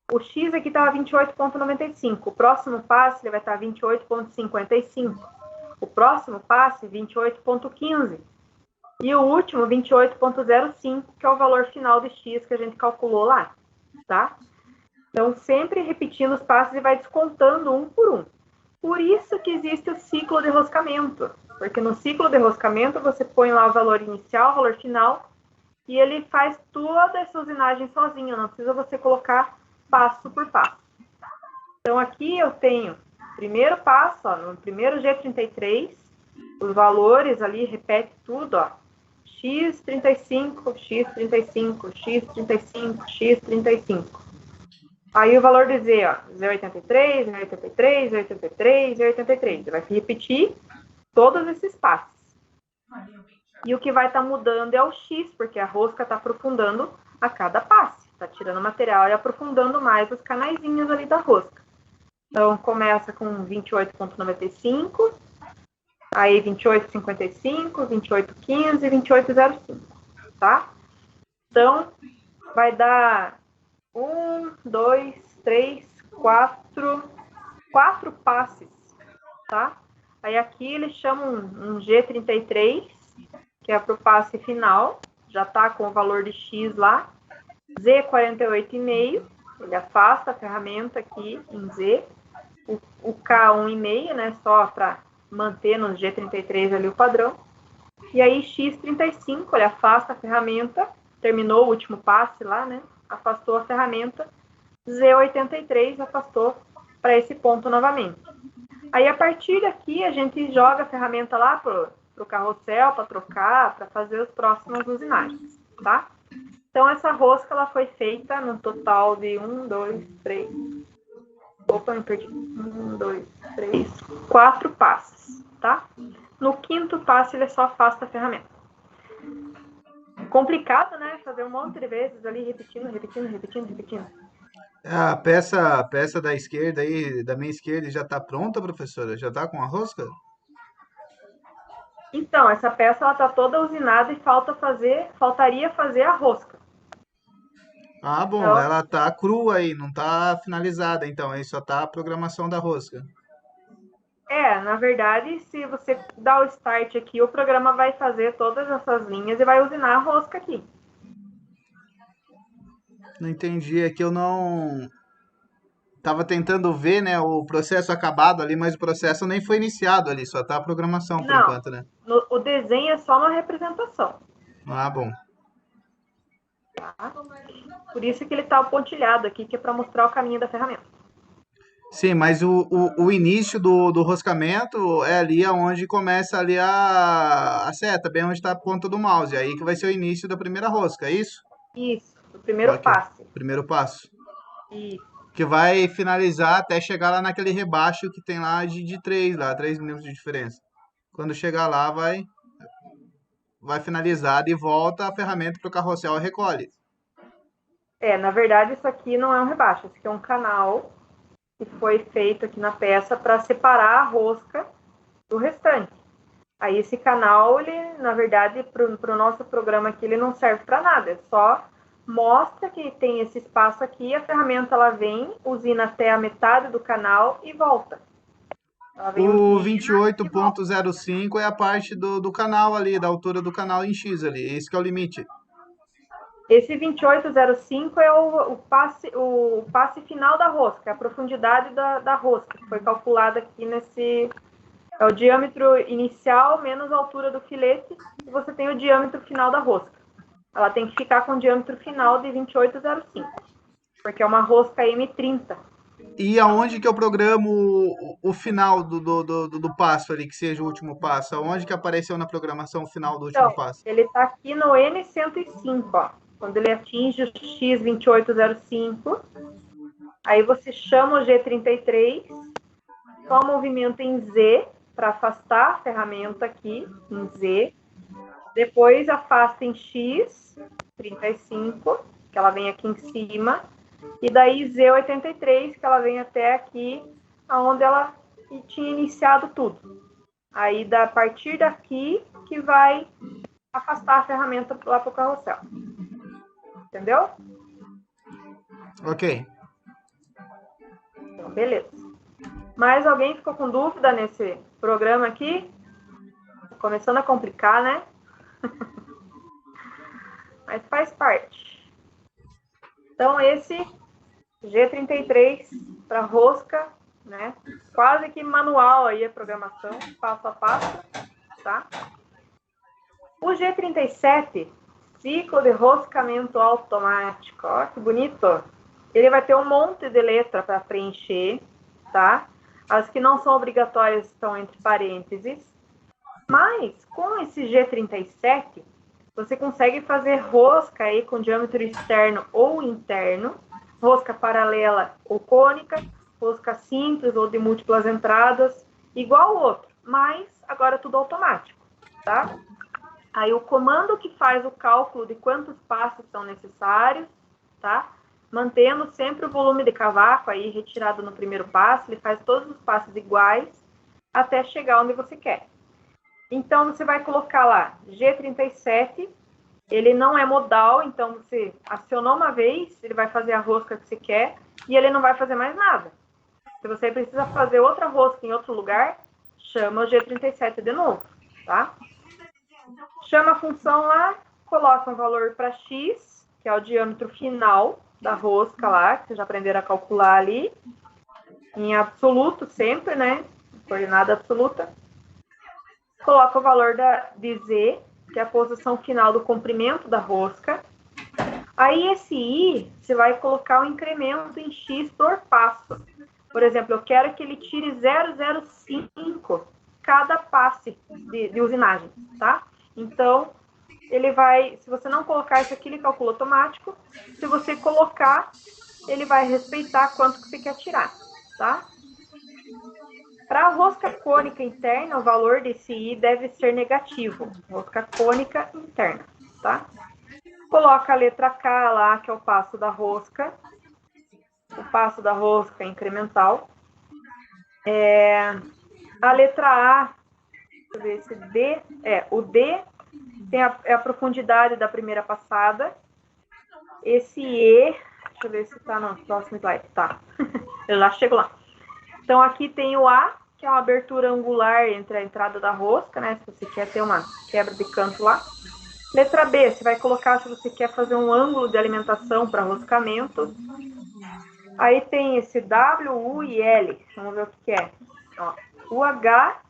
S1: O X aqui estava 28,95. O próximo passe ele vai estar 28,55. O próximo passe, 28,15. E o último, 28,05, que é o valor final de X que a gente calculou lá, tá? Então, sempre repetindo os passos e vai descontando um por um. Por isso que existe o ciclo de enroscamento. Porque no ciclo de enroscamento, você põe lá o valor inicial, o valor final, e ele faz toda essa usinagem sozinho. Não precisa você colocar passo por passo. Então, aqui eu tenho primeiro passo, ó, no primeiro G33, os valores ali, repete tudo, ó. X35, X35, X35, X35. Aí o valor de Z, ó, Z83, Z83, Z83, Z83. Ele vai repetir todos esses passos. E o que vai estar mudando é o X, porque a rosca está aprofundando a cada passe. Está tirando material e aprofundando mais os canaizinhos ali da rosca. Então, começa com 28,95, aí 28,55, 28,15 e 28,05, tá? Então, vai dar 1, 2, 3, 4 passes, tá? Aí aqui eles chamam um G33, que é para o passe final, já tá com o valor de X lá. Z48,5, ele afasta a ferramenta aqui em Z. O K1,5, né, só para manter no G33 ali o padrão. E aí X35, ele afasta a ferramenta, terminou o último passe lá, né, afastou a ferramenta. Z83 afastou para esse ponto novamente. Aí a partir daqui a gente joga a ferramenta lá pro carrossel para trocar, para fazer as próximas usinagens, tá? Então, essa rosca ela foi feita no total de 1, 2, 3. Opa, me perdi. 1, 2, 3, 4 passos, tá? No quinto passo, ele só afasta a ferramenta. Complicado, né? Fazer um monte de vezes ali, repetindo.
S2: A peça da esquerda aí, da minha esquerda, já está pronta, professora? Já está com a rosca?
S1: Então, essa peça ela tá toda usinada e faltaria fazer a rosca.
S2: Ah, bom,
S1: Então,
S2: ela tá crua aí, não tá finalizada, então aí só tá a programação da rosca.
S1: na verdade, se você dá o start aqui, o programa vai fazer todas essas linhas e vai usinar a rosca aqui.
S2: Não entendi, é que eu não tava tentando ver, né, o processo acabado ali, mas o processo nem foi iniciado ali, só tá a programação por
S1: Não,
S2: enquanto, né?
S1: o desenho é só uma representação.
S2: Ah, bom.
S1: Tá? Por isso que ele está pontilhado aqui, que é para mostrar o caminho da ferramenta.
S2: Sim, mas o início do roscamento é ali onde começa ali a seta, bem onde está a ponta do mouse. Aí que vai ser o início da primeira rosca, é isso?
S1: Isso, o primeiro
S2: Ok.
S1: passe.
S2: Primeiro passo.
S1: Isso.
S2: Que vai finalizar até chegar lá naquele rebaixo que tem lá de 3 lá, 3 milímetros de diferença. Quando chegar lá, vai finalizar e volta a ferramenta para o carrossel e recolhe.
S1: Na verdade, isso aqui não é um rebaixo, isso aqui é um canal que foi feito aqui na peça para separar a rosca do restante. Aí esse canal, ele, na verdade, para o nosso programa aqui, ele não serve para nada, é só mostra que tem esse espaço aqui, a ferramenta ela vem, usina até a metade do canal e volta. Ela vem
S2: O
S1: usina e volta.
S2: 28,05 é a parte do canal ali, da altura do canal em X ali. Esse que é o limite.
S1: Esse 28,05 é o passe final da rosca, a profundidade da rosca, que foi calculada aqui nesse. É o diâmetro inicial menos a altura do filete, e você tem o diâmetro final da rosca. Ela tem que ficar com o diâmetro final de 28,05, porque é uma rosca M30.
S2: E aonde que eu programo o final do passo ali, que seja o último passo? Aonde que apareceu na programação o final do último
S1: Então,
S2: passo?
S1: ele está aqui no N105, ó. Quando ele atinge o X2805, aí você chama o G33, só movimento em Z para afastar a ferramenta aqui, em Z. Depois afasta em X35, que ela vem aqui em cima. E daí Z83, que ela vem até aqui, aonde ela tinha iniciado tudo. Aí, a partir daqui, que vai afastar a ferramenta lá para o carrossel. Entendeu?
S2: Ok.
S1: Então, beleza. Mais alguém ficou com dúvida nesse programa aqui? Começando a complicar, né? Mas faz parte. Então, esse G33 para rosca, né? Quase que manual aí a programação, passo a passo, tá? O G37, ciclo de roscamento automático, ó, que bonito. Ele vai ter um monte de letra para preencher, tá? As que não são obrigatórias estão entre parênteses. Mas, com esse G37, você consegue fazer rosca aí com diâmetro externo ou interno, rosca paralela ou cônica, rosca simples ou de múltiplas entradas, igual o outro, mas agora tudo automático, tá? Aí o comando que faz o cálculo de quantos passos são necessários, tá? Mantendo sempre o volume de cavaco aí retirado no primeiro passo, ele faz todos os passos iguais até chegar onde você quer. Então, você vai colocar lá G37, ele não é modal, então você acionou uma vez, ele vai fazer a rosca que você quer e ele não vai fazer mais nada. Se você precisa fazer outra rosca em outro lugar, chama o G37 de novo, tá? Chama a função lá, coloca um valor para X, que é o diâmetro final da rosca lá, que vocês já aprenderam a calcular ali, em absoluto sempre, né? Coordenada absoluta. Coloca o valor de Z, que é a posição final do comprimento da rosca. Aí esse I, você vai colocar o incremento em X por passo. Por exemplo, eu quero que ele tire 0,05 cada passe de usinagem, tá? Então, ele vai, se você não colocar isso aqui, ele calcula automático. Se você colocar, ele vai respeitar quanto que você quer tirar, tá? Para a rosca cônica interna, o valor desse I deve ser negativo. Rosca cônica interna, tá? Coloca a letra K lá, que é o passo da rosca. O passo da rosca é incremental. A letra A, deixa eu ver esse D, o D tem a profundidade da primeira passada. Esse E, deixa eu ver se tá no próximo slide, tá. Eu já chego lá. Então, aqui tem o A, que é uma abertura angular entre a entrada da rosca, né? Se você quer ter uma quebra de canto lá. Letra B, você vai colocar se você quer fazer um ângulo de alimentação para roscamento. Aí tem esse W, U e L. Vamos ver o que é. Ó, o H,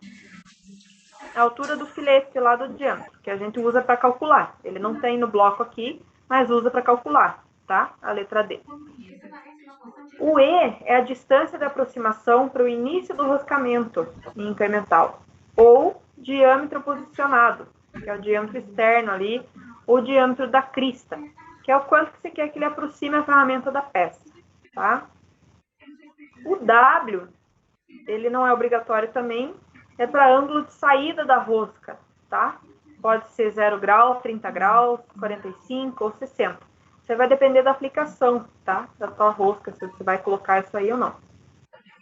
S1: a altura do filete lá do diâmetro, que a gente usa para calcular. Ele não tem no bloco aqui, mas usa para calcular, tá? A letra D. O E é a distância de aproximação para o início do roscamento incremental, ou diâmetro posicionado, que é o diâmetro externo ali, ou diâmetro da crista, que é o quanto que você quer que ele aproxime a ferramenta da peça, tá? O W, ele não é obrigatório também, é para ângulo de saída da rosca, tá? Pode ser 0 grau, 30 graus, 45 ou 60. Você vai depender da aplicação, tá? Da tua rosca, se você vai colocar isso aí ou não.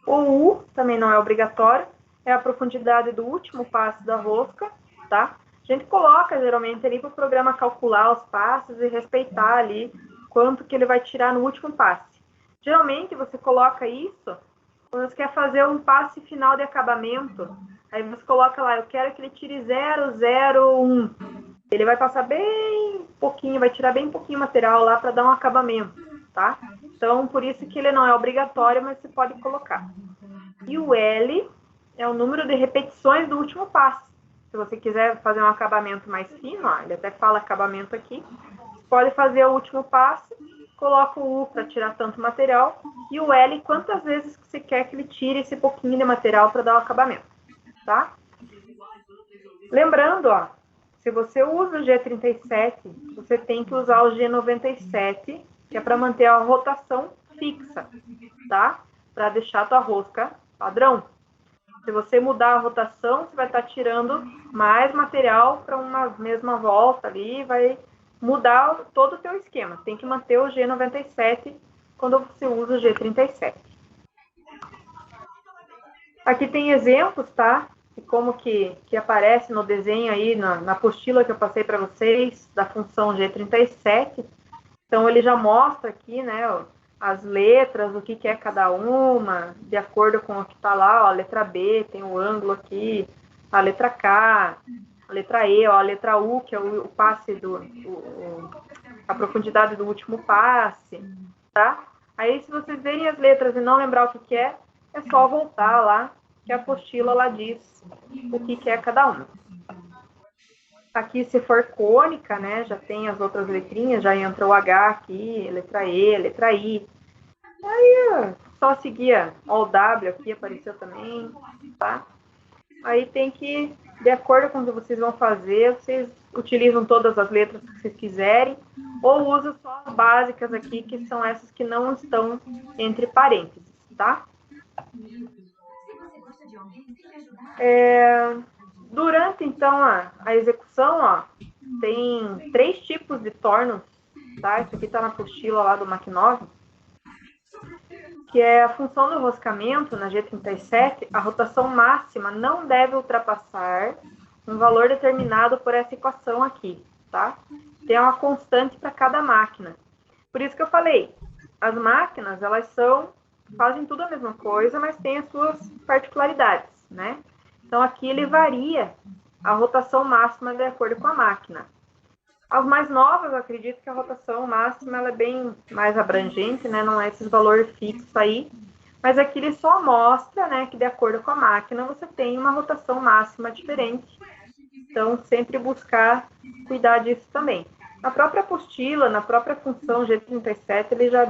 S1: O U também não é obrigatório, é a profundidade do último passo da rosca, tá? A gente coloca geralmente ali para o programa calcular os passos e respeitar ali quanto que ele vai tirar no último passe. Geralmente você coloca isso quando você quer fazer um passe final de acabamento. Aí você coloca lá, eu quero que ele tire 0,01. Ele vai passar bem pouquinho, vai tirar bem pouquinho material lá para dar um acabamento, tá? Então, por isso que ele não é obrigatório, mas você pode colocar. E o L é o número de repetições do último passo. Se você quiser fazer um acabamento mais fino, ó, ele até fala acabamento aqui, você pode fazer o último passo coloca o U para tirar tanto material e o L quantas vezes que você quer que ele tire esse pouquinho de material para dar o acabamento, tá? Lembrando, ó, se você usa o G37, você tem que usar o G97, que é para manter a rotação fixa, tá? Para deixar a tua rosca padrão. Se você mudar a rotação, você vai estar tirando mais material para uma mesma volta ali, vai mudar todo o teu esquema. Tem que manter o G97 quando você usa o G37. Aqui tem exemplos, tá? De como que aparece no desenho aí, na apostila que eu passei para vocês, da função G37. Então, ele já mostra aqui, né, as letras, o que é cada uma, de acordo com o que está lá, ó, a letra B tem o ângulo aqui, a letra K, a letra E, ó, a letra U, que é o passe a profundidade do último passe, tá? Aí, se vocês verem as letras e não lembrar o que é só voltar lá, que a apostila lá diz o que é cada uma. Aqui, se for cônica, né, já tem as outras letrinhas, já entra o H aqui, letra E, letra I. Aí, só seguir o W aqui, apareceu também, tá? Aí tem que, de acordo com o que vocês vão fazer, vocês utilizam todas as letras que vocês quiserem, ou usam só as básicas aqui, que são essas que não estão entre parênteses, tá? Durante, então, a execução, ó, tem 3 tipos de tornos, tá? Isso aqui está na apostila lá do Mach 9, que é a função do enroscamento, na G37, a rotação máxima não deve ultrapassar um valor determinado por essa equação aqui, tá? Tem uma constante para cada máquina. Por isso que eu falei, as máquinas, elas fazem tudo a mesma coisa, mas tem as suas particularidades, né? Então, aqui ele varia a rotação máxima de acordo com a máquina. As mais novas, eu acredito que a rotação máxima ela é bem mais abrangente, né? Não é esses valores fixos aí. Mas aqui ele só mostra, né, que de acordo com a máquina você tem uma rotação máxima diferente. Então, sempre buscar cuidar disso também. Na própria apostila, na própria função G37, ele já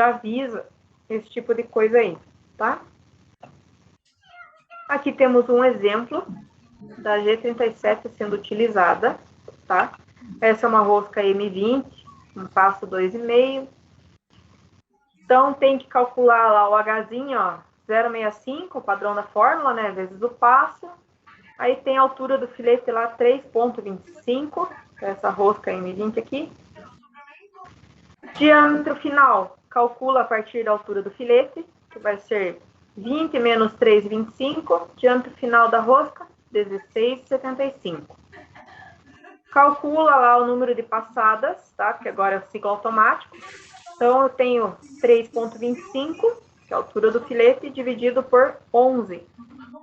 S1: avisa esse tipo de coisa aí, tá? Aqui temos um exemplo da G37 sendo utilizada, tá? Essa é uma rosca M20, um passo 2,5. Então, tem que calcular lá o Hzinho, ó, 0,65, o padrão da fórmula, né, vezes o passo. Aí tem a altura do filete lá, 3,25, essa rosca M20 aqui. Diâmetro final, calcula a partir da altura do filete, que vai ser 20 menos 3,25. Diâmetro final da rosca, 16,75. Calcula lá o número de passadas, tá? Porque agora é o ciclo automático. Então, eu tenho 3,25, que é a altura do filete, dividido por 11.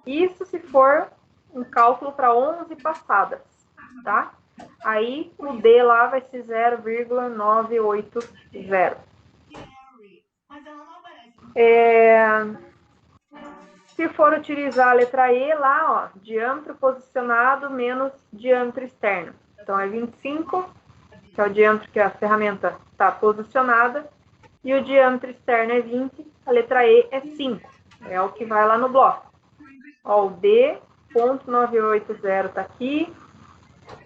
S1: Isso se for um cálculo para 11 passadas, tá? Aí, o D lá vai ser 0,980. Se for utilizar a letra E lá, ó, diâmetro posicionado menos diâmetro externo. Então, é 25, que é o diâmetro que a ferramenta está posicionada, e o diâmetro externo é 20, a letra E é 5, é o que vai lá no bloco. Ó, o D,980 está aqui,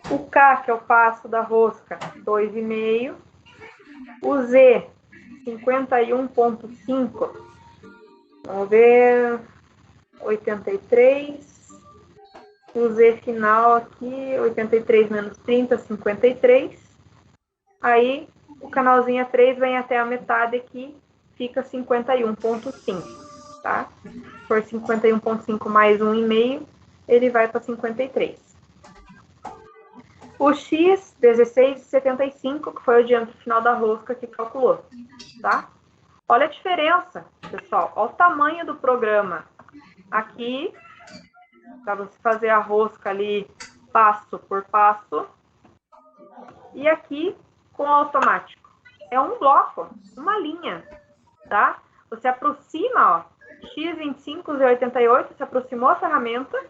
S1: o K, que é o passo da rosca, 2,5, o Z, 51,5, vamos ver, 83, o Z final aqui, 83 menos 30, 53, aí o canalzinho A3 vem até a metade aqui, fica 51,5, tá? Se for 51,5 mais 1,5, ele vai para 53. O X, 16,75, que foi o diâmetro final da rosca que calculou, tá? Olha a diferença, pessoal, olha o tamanho do programa. Aqui, para você fazer a rosca ali passo por passo, e aqui com o automático. É um bloco, uma linha, tá? Você aproxima, ó, X25 e 88, se aproximou a ferramenta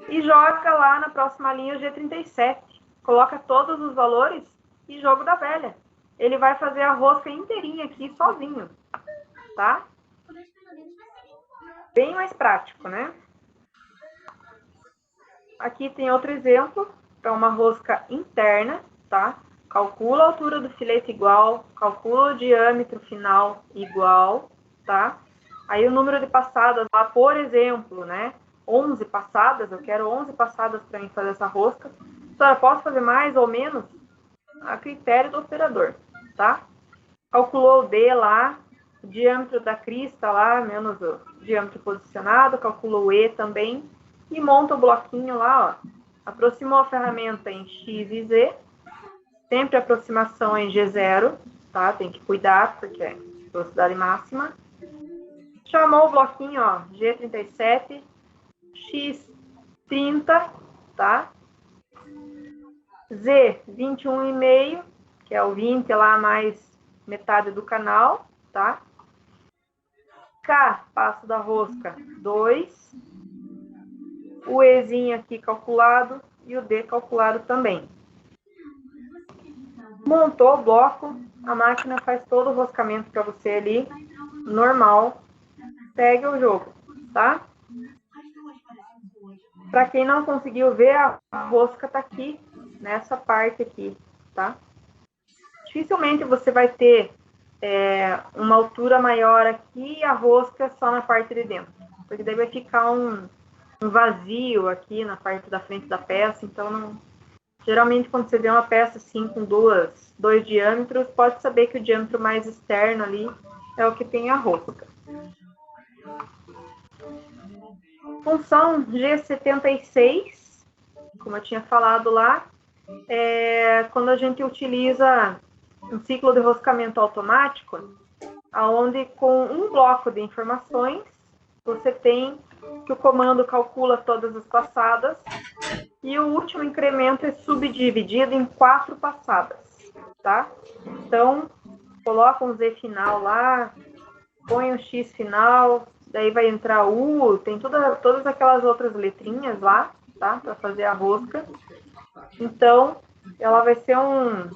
S1: e joga lá na próxima linha o G37. Coloca todos os valores e jogo da velha. Ele vai fazer a rosca inteirinha aqui sozinho, tá? Bem mais prático, né? Aqui tem outro exemplo para uma rosca interna, tá? Calcula a altura do filete igual, calcula o diâmetro final igual, tá? Aí o número de passadas lá, por exemplo, né? 11 passadas, eu quero 11 passadas para mim fazer essa rosca. Só eu posso fazer mais ou menos a critério do operador, tá? Calculou o D lá, o diâmetro da crista lá, menos o diâmetro posicionado, calculou o E também, e monta o bloquinho lá, ó. Aproximou a ferramenta em X e Z, sempre aproximação em G0, tá? Tem que cuidar, porque é velocidade máxima. Chamou o bloquinho, ó, G37, X30, tá? Z, 21,5, que é o 20 lá mais metade do canal, tá? K, passo da rosca, 2. O Ezinho aqui calculado e o D calculado também. Montou o bloco, a máquina faz todo o roscamento para você ali, normal. Segue o jogo, tá? Para quem não conseguiu ver, a rosca tá aqui, nessa parte aqui, tá? Dificilmente você vai ter uma altura maior aqui e a rosca só na parte de dentro, porque daí vai ficar um vazio aqui na parte da frente da peça, então não... Geralmente quando você vê uma peça assim com dois diâmetros, pode saber que o diâmetro mais externo ali é o que tem a rosca. Função G76, como eu tinha falado lá, quando a gente utiliza um ciclo de roscamento automático, onde com um bloco de informações, você tem que o comando calcula todas as passadas e o último incremento é subdividido em 4 passadas, tá? Então, coloca um Z final lá, põe um X final, daí vai entrar U, tem todas aquelas outras letrinhas lá, tá? Para fazer a rosca. Então, ela vai ser um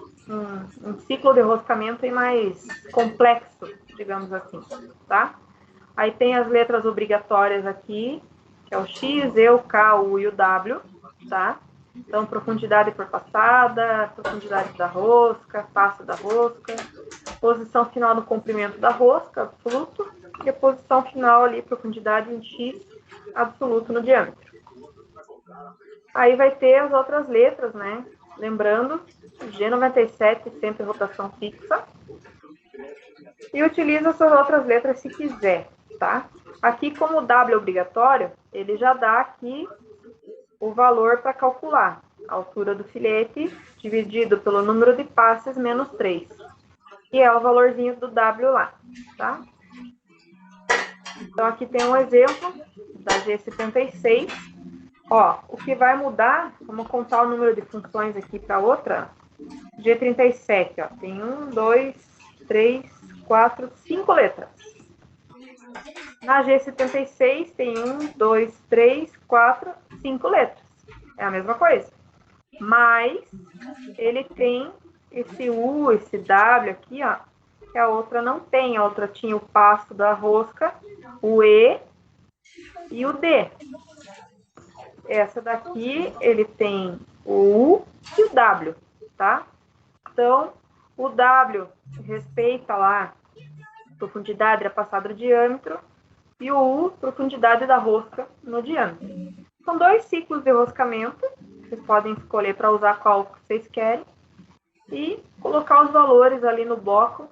S1: ciclo de roscamento mais complexo, digamos assim, tá? Aí tem as letras obrigatórias aqui, que é o X, E, o K, o U e o W, tá? Então, profundidade por passada, profundidade da rosca, passo da rosca, posição final no comprimento da rosca, absoluto, e a posição final ali, profundidade em X, absoluto no diâmetro. Aí vai ter as outras letras, né? Lembrando, G97 sempre rotação fixa. E utiliza essas outras letras se quiser, tá? Aqui, como o W é obrigatório, ele já dá aqui o valor para calcular. A altura do filete dividido pelo número de passes menos 3. Que é o valorzinho do W lá, tá? Então, aqui tem um exemplo da G76. Ó, o que vai mudar, vamos contar o número de funções aqui para outra. G37, ó, tem 1, 2, 3, 4, 5 letras. Na G76 tem 1, 2, 3, 4, 5 letras. É a mesma coisa. Mas ele tem esse U, esse W aqui, ó, que a outra não tem. A outra tinha o passo da rosca, o E e o D. Essa daqui, ele tem o U e o W, tá? Então, o W respeita lá profundidade da passada do diâmetro e o U, profundidade da rosca no diâmetro. São 2 ciclos de roscamento, vocês podem escolher para usar qual que vocês querem e colocar os valores ali no bloco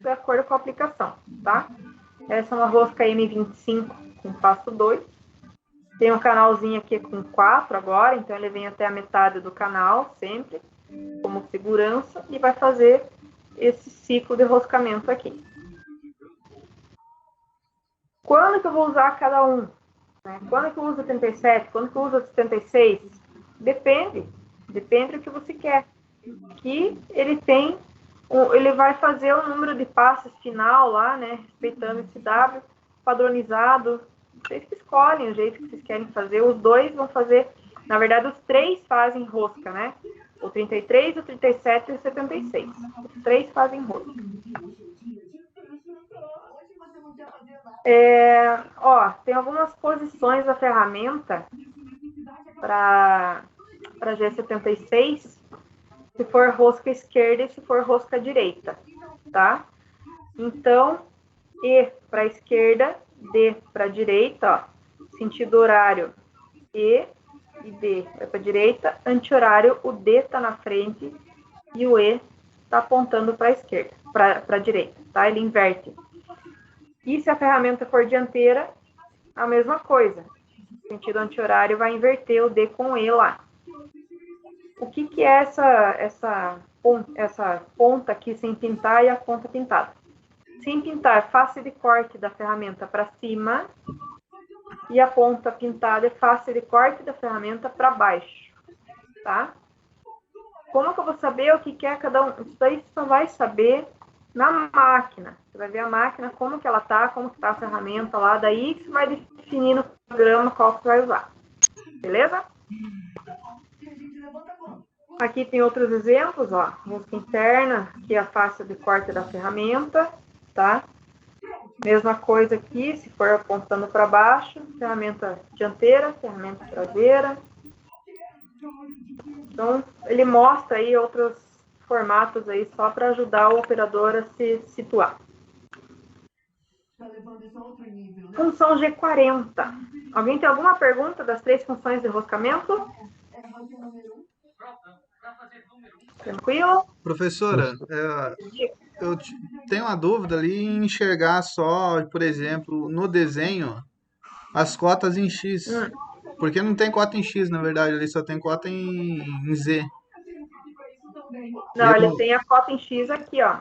S1: de acordo com a aplicação, tá? Essa é uma rosca M25 com passo 2. Tem um canalzinho aqui com 4 agora, então ele vem até a metade do canal sempre, como segurança, e vai fazer esse ciclo de roscamento aqui. Quando que eu vou usar cada um? Quando que eu uso 87? Quando que eu uso 76? Depende do que você quer. Aqui ele vai fazer o número de passes final lá, né, respeitando esse W, padronizado. Vocês que escolhem o jeito que vocês querem fazer. Os dois vão fazer, na verdade, os 3 fazem rosca, né? O 33, o 37 e o 76. Os três fazem rosca. Tem algumas posições da ferramenta para G76, se for rosca esquerda e se for rosca direita, tá? Então, E para a esquerda, D para a direita, ó, sentido horário E e D vai para a direita, anti-horário, o D está na frente e o E está apontando para a esquerda, para a direita, tá? Ele inverte. E se a ferramenta for dianteira, a mesma coisa. Sentido anti-horário vai inverter o D com o E lá. O que é essa ponta aqui sem pintar e a ponta pintada? Sem pintar, face de corte da ferramenta para cima e a ponta pintada é face de corte da ferramenta para baixo, tá? Como que eu vou saber o que é cada um? Isso daí você só vai saber na máquina. Você vai ver a máquina, como que ela tá, como que tá a ferramenta lá, daí você vai definir no programa qual que você vai usar. Beleza? Aqui tem outros exemplos, ó. Rosca interna, aqui é a face de corte da ferramenta, tá? Mesma coisa aqui, se for apontando para baixo, ferramenta dianteira, ferramenta traseira. Então, ele mostra aí outros formatos aí só para ajudar o operador a se situar. Função G40. Alguém tem alguma pergunta das 3 funções de enroscamento? Tranquilo?
S2: Professora, eu tenho uma dúvida ali em enxergar só, por exemplo, no desenho, as cotas em X. Porque não tem cota em X, na verdade, ali só tem cota em Z.
S1: Não, ele tem a cota em X aqui, ó.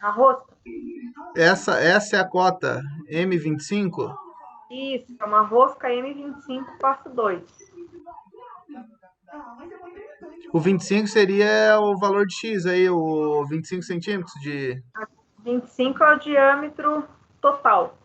S1: A rosca.
S2: Essa é a cota M25?
S1: Isso, é uma rosca M25 passo 2.
S2: O 25 seria o valor de X aí, o 25 centímetros de...
S1: 25 é o diâmetro total.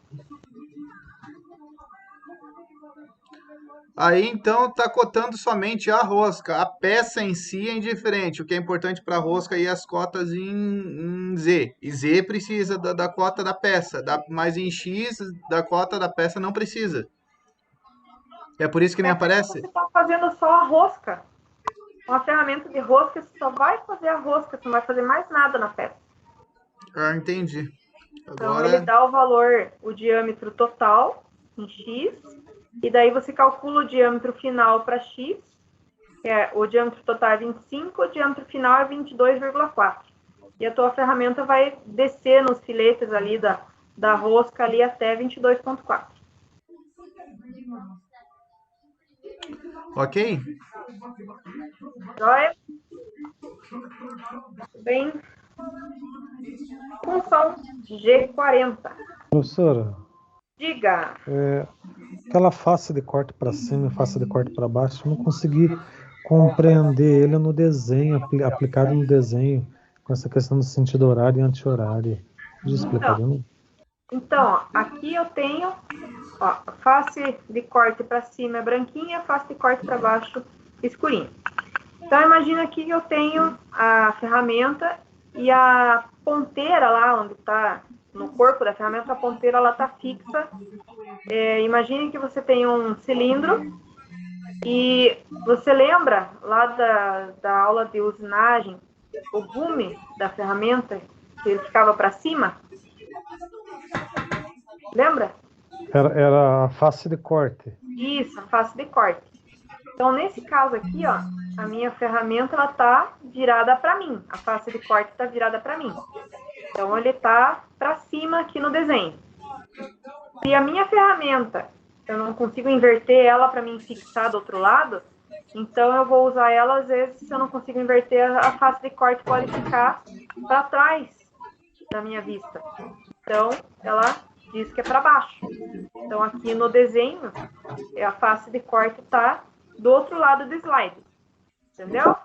S2: Aí então tá cotando somente a rosca. A peça em si é indiferente. O que é importante para a rosca é as cotas em Z. E Z precisa da cota da peça. Mas em X, da cota da peça não precisa. É por isso que nem aparece?
S1: Você está fazendo só a rosca. Uma ferramenta de rosca, você só vai fazer a rosca, você não vai fazer mais nada na peça.
S2: Ah, entendi.
S1: Então, ele dá o valor, o diâmetro total em X, e daí você calcula o diâmetro final para X, que é o diâmetro total é 25, o diâmetro final é 22,4. E a tua ferramenta vai descer nos filetes ali da rosca ali até 22,4.
S2: Ok?
S1: Joia? Bem. Função G40.
S3: Professora,
S1: Diga.
S3: aquela face de corte para cima e face de corte para baixo, eu não consegui compreender ele no desenho, aplicado no desenho, com essa questão do sentido horário e anti-horário. Pode explicar para mim?
S1: Então, aqui eu tenho a face de corte para cima é branquinha, face de corte para baixo escurinha. Então, imagina aqui que eu tenho a ferramenta e a ponteira lá onde está, no corpo da ferramenta, a ponteira ela está fixa. Imagine que você tem um cilindro e você lembra lá da aula de usinagem, o gume da ferramenta, que ele ficava para cima? Lembra?
S3: Era a face de corte.
S1: Isso, a face de corte. Então, nesse caso aqui, ó, a minha ferramenta ela tá virada para mim. A face de corte está virada para mim. Então, ele tá para cima aqui no desenho. Se a minha ferramenta, eu não consigo inverter ela para mim fixar do outro lado, então eu vou usar ela, às vezes, se eu não consigo inverter, a face de corte pode ficar para trás da minha vista. Então, ela diz que é para baixo. Então, aqui no desenho, a face de corte está do outro lado do slide. Entendeu?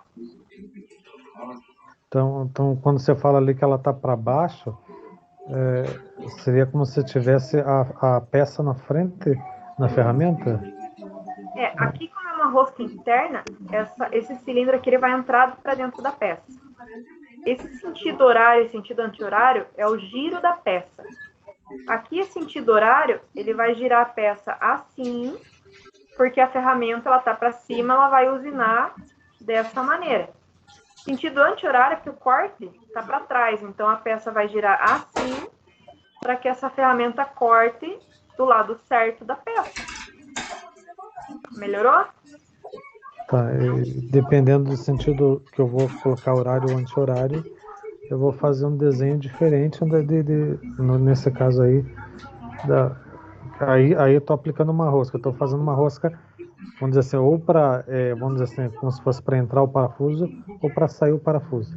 S3: Então, quando você fala ali que ela está para baixo, seria como se tivesse a peça na frente, na ferramenta?
S1: Aqui como eu uma rosca interna, esse cilindro aqui ele vai entrar para dentro da peça. Esse sentido horário e sentido anti-horário é o giro da peça. Aqui, esse sentido horário, ele vai girar a peça assim, porque a ferramenta ela tá para cima, ela vai usinar dessa maneira. Sentido anti-horário é que o corte tá para trás, então a peça vai girar assim, para que essa ferramenta corte do lado certo da peça. Melhorou?
S3: Tá, dependendo do sentido que eu vou colocar horário ou anti-horário, eu vou fazer um desenho diferente nesse caso aí. Aí eu estou aplicando uma rosca. Eu estou fazendo uma rosca, vamos dizer assim, ou para, vamos dizer assim, como se fosse para entrar o parafuso ou para sair o parafuso.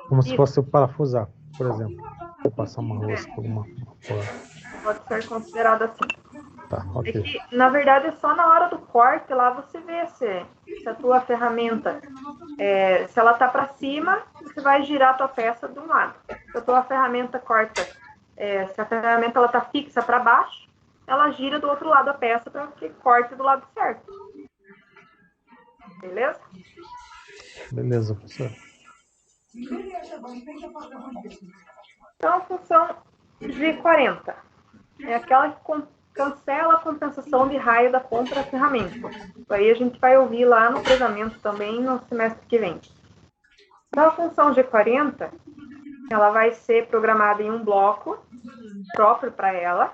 S3: Como se fosse parafusar, por exemplo. Vou passar uma rosca, alguma coisa.
S1: Pode ser considerado assim.
S3: Tá, ok.
S1: É que, na verdade, é só na hora do corte lá você vê se a tua ferramenta, se ela tá para cima, você vai girar a tua peça de um lado. Se a tua ferramenta corta, se a ferramenta ela tá fixa para baixo, ela gira do outro lado a peça para que corte do lado certo. Beleza?
S3: Beleza, professor.
S1: Então, a função G40 é aquela que cancela a compensação de raio da ponta da ferramenta. Isso aí a gente vai ouvir lá no treinamento também no semestre que vem. Então, a função G40, ela vai ser programada em um bloco próprio para ela,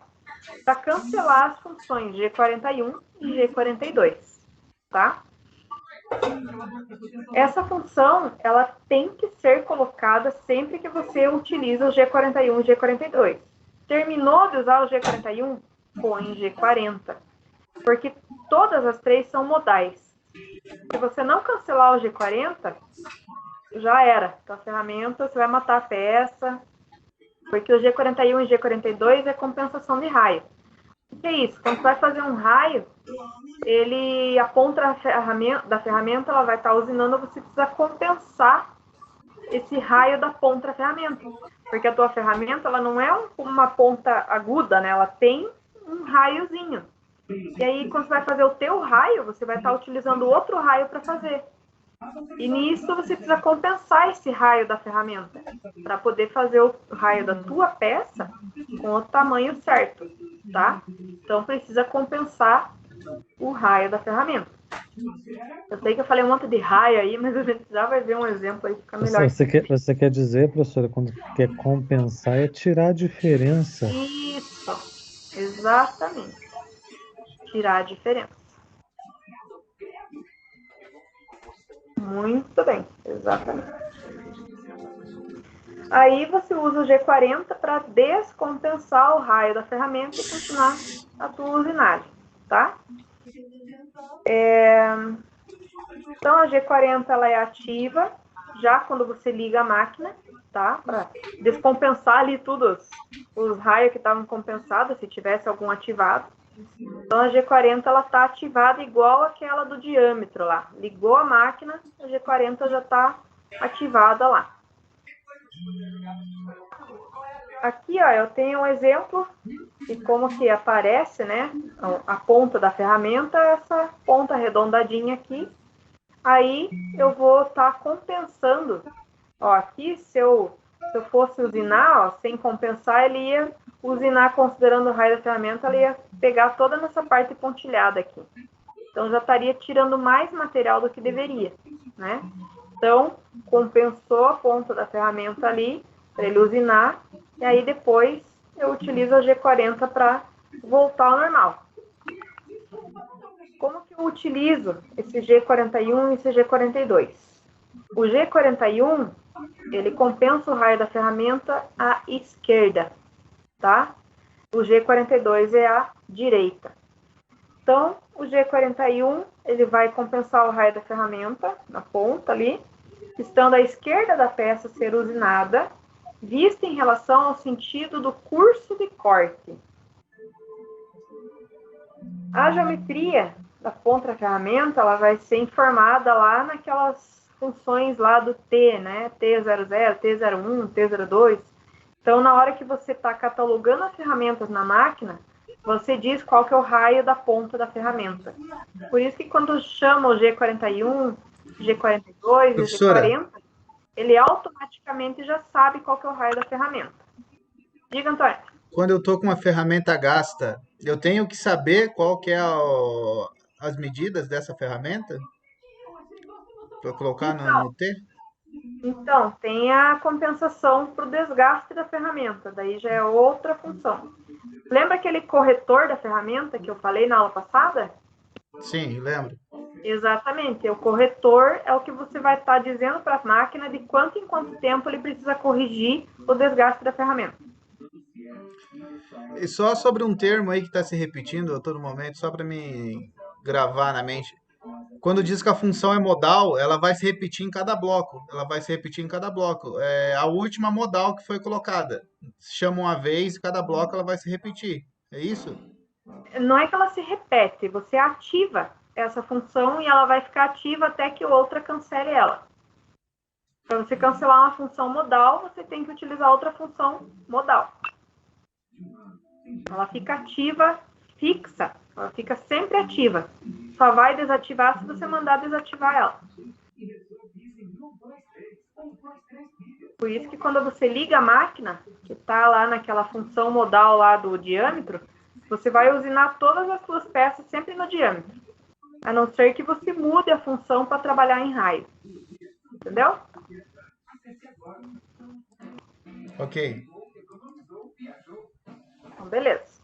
S1: para cancelar as funções G41 e G42, tá? Essa função, ela tem que ser colocada sempre que você utiliza o G41 e G42. Terminou de usar o G41? Põe G40, porque todas as três são modais. Se você não cancelar o G40, já era. Então, a ferramenta, você vai matar a peça, porque o G41 e G42 é compensação de raio. O que é isso? Quando você vai fazer um raio, a ponta da ferramenta ela vai estar usinando, você precisa compensar esse raio da ponta da ferramenta. Porque a tua ferramenta ela não é uma ponta aguda, né? Ela tem um raiozinho. E aí, quando você vai fazer o teu raio, você vai estar utilizando outro raio para fazer. E nisso você precisa compensar esse raio da ferramenta para poder fazer o raio da tua peça com o tamanho certo, tá? Então precisa compensar o raio da ferramenta. Eu sei que eu falei um monte de raio aí, mas a gente já vai ver um exemplo aí que fica melhor.
S3: Você quer dizer, professora, quando quer compensar é tirar a diferença.
S1: Isso, exatamente. Tirar a diferença. Muito bem, exatamente. Aí você usa o G40 para descompensar o raio da ferramenta e continuar a tua usinagem, tá? Então a G40 ela é ativa já quando você liga a máquina, tá? Para descompensar ali todos os raios que estavam compensados, se tivesse algum ativado. Então a G40 ela está ativada igual aquela do diâmetro lá. Ligou a máquina, a G40 já está ativada lá. Aqui, ó, eu tenho um exemplo de como que aparece, né, a ponta da ferramenta, essa ponta arredondadinha aqui. Aí eu vou estar compensando. Ó, aqui, se eu fosse usinar, ó, sem compensar, ele ia usinar considerando o raio da ferramenta, ele ia pegar toda nessa parte pontilhada aqui. Então, já estaria tirando mais material do que deveria, né? Então, compensou a ponta da ferramenta ali, para ele usinar, e aí depois eu utilizo a G40 para voltar ao normal. Como que eu utilizo esse G41 e esse G42? O G41, ele compensa o raio da ferramenta à esquerda, tá? O G42 é à direita. Então, o G41, ele vai compensar o raio da ferramenta na ponta ali, estando à esquerda da peça ser usinada, vista em relação ao sentido do curso de corte. A geometria da ponta da ferramenta, ela vai ser informada lá naquelas funções lá do T, né? T00, T01, T02. Então, na hora que você está catalogando as ferramentas na máquina, você diz qual que é o raio da ponta da ferramenta. Por isso que quando chama o G41, G42 e
S2: Professora,
S1: G40, ele automaticamente já sabe qual que é o raio da ferramenta. Diga, Antônio.
S2: quando eu tô com uma ferramenta gasta, eu tenho que saber qual que é as medidas dessa ferramenta para colocar
S1: Então,
S2: no T?
S1: então, tem a compensação para o desgaste da ferramenta, daí já é outra função. Lembra aquele corretor da ferramenta que eu falei na aula passada?
S2: Sim, lembro.
S1: Exatamente, o corretor é o que você vai estar dizendo para a máquina de quanto em quanto tempo ele precisa corrigir o desgaste da ferramenta.
S2: E só sobre um termo aí que está se repetindo a todo momento, só para me gravar na mente. Quando diz que a função é modal, ela vai se repetir em cada bloco. Ela vai se repetir em cada bloco. É a última modal que foi colocada. Se chama uma vez, cada bloco ela vai se repetir. É isso?
S1: Não é que ela se repete, você ativa essa função e ela vai ficar ativa até que outra cancele ela. Para você cancelar uma função modal, você tem que utilizar outra função modal. Ela fica ativa, fixa, ela fica sempre ativa. Só vai desativar se você mandar desativar ela. Por isso que quando você liga a máquina, que está lá naquela função modal lá do diâmetro, você vai usinar todas as suas peças sempre no diâmetro. A não ser que você mude a função para trabalhar em raio. Entendeu?
S2: Ok.
S1: Então, beleza.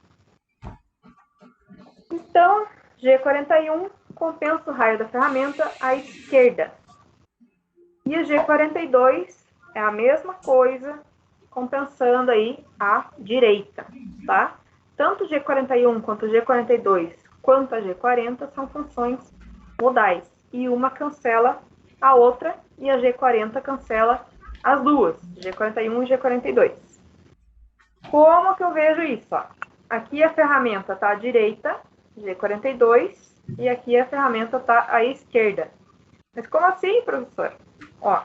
S1: Então, G41 compensa o raio da ferramenta à esquerda. E o G42 é a mesma coisa, compensando aí à direita, tá? Tanto o G41 quanto o G42 quanto a G40 são funções modais. E uma cancela a outra e a G40 cancela as duas, G41 e G42. Como que eu vejo isso? Ó? Aqui a ferramenta está à direita, G42, e aqui a ferramenta está à esquerda. Mas como assim, professor? Ó,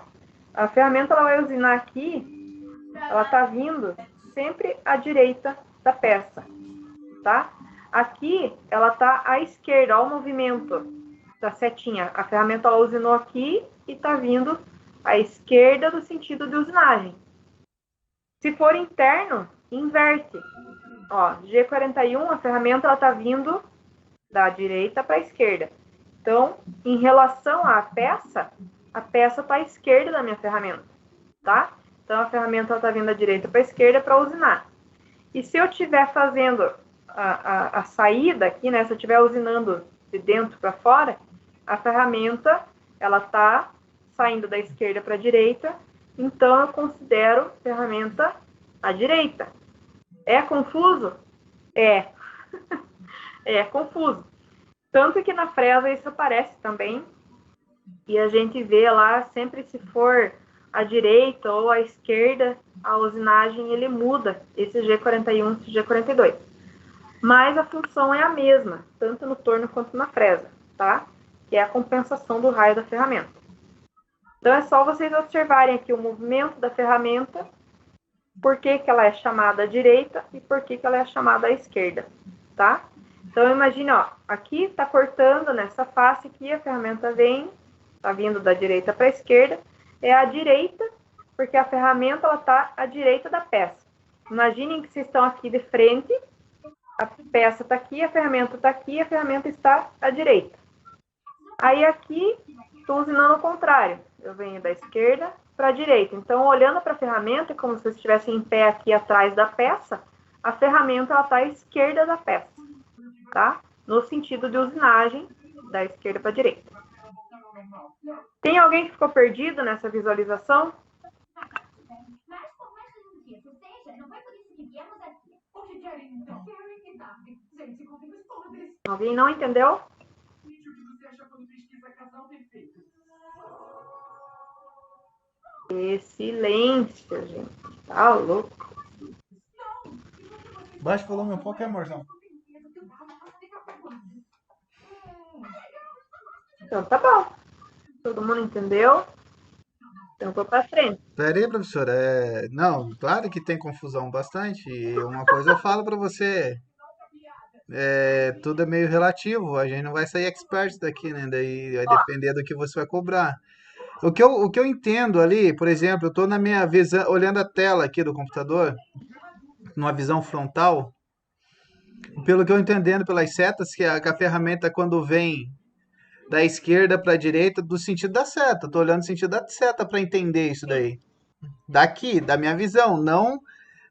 S1: a ferramenta ela vai usinar aqui, ela está vindo sempre à direita da peça, tá? Aqui ela está à esquerda, ó, o movimento da setinha. A ferramenta ela usinou aqui e está vindo à esquerda do sentido de usinagem. Se for interno, inverte. Ó, G41, a ferramenta está vindo da direita para a esquerda. Então, em relação à peça, a peça está à esquerda da minha ferramenta, tá? Então, a ferramenta está vindo da direita para a esquerda para usinar. E se eu estiver fazendo a saída aqui, né? Se eu estiver usinando de dentro para fora, a ferramenta, ela está saindo da esquerda para a direita, então eu considero a ferramenta à direita. É confuso? É. É confuso. Tanto que na fresa isso aparece também, e a gente vê lá, sempre se for à direita ou à esquerda, a usinagem ele muda, esse G41 e G42. Mas a função é a mesma, tanto no torno quanto na fresa, tá? Que é a compensação do raio da ferramenta. Então é só vocês observarem aqui o movimento da ferramenta, por que que ela é chamada à direita e por que que ela é chamada à esquerda, tá? Então, imagine, ó, aqui está cortando nessa face aqui, a ferramenta vem, está vindo da direita para a esquerda, é a direita, porque a ferramenta está à direita da peça. Imaginem que vocês estão aqui de frente, a peça está aqui, a ferramenta está aqui, a ferramenta está à direita. Aí aqui, estou usinando o contrário, eu venho da esquerda para a direita. Então, olhando para a ferramenta, como se vocês estivessem em pé aqui atrás da peça, a ferramenta está à esquerda da peça. Tá? No sentido de usinagem, da esquerda para a direita. Tem alguém que ficou perdido nessa visualização? Alguém não entendeu? Silêncio, gente. Tá louco.
S2: Baixa o volume um pouco, amorzão.
S1: Então tá bom. Todo mundo entendeu? Então vou para frente.
S2: Pera aí, professora. Não, claro que tem confusão bastante. E uma coisa eu falo para você. tudo é meio relativo. A gente não vai sair expert daqui, né? Daí vai
S1: Ó,
S2: depender do que você vai cobrar. O que eu entendo ali, por exemplo, eu estou na minha visão, olhando a tela aqui do computador, numa visão frontal, pelo que eu entendendo pelas setas, que a ferramenta quando vem da esquerda para a direita, do sentido da seta. Estou olhando o sentido da seta para entender isso
S1: sim.
S2: daí. Daqui, da minha visão, não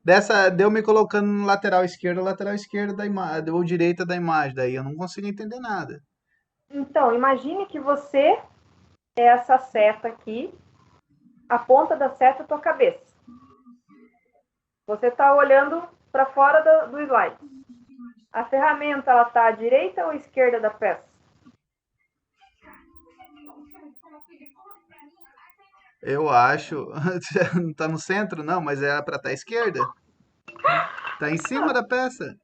S2: dessa de eu me colocando no lateral esquerda da imagem, ou direita da imagem, daí eu não consigo entender nada.
S1: Então, imagine que você é essa seta aqui, a ponta da seta é a tua cabeça. Você está olhando para fora do slide. A ferramenta, ela está à direita ou à esquerda da peça?
S2: Eu acho, não tá no centro não, mas é para estar à esquerda. Tá em cima da peça.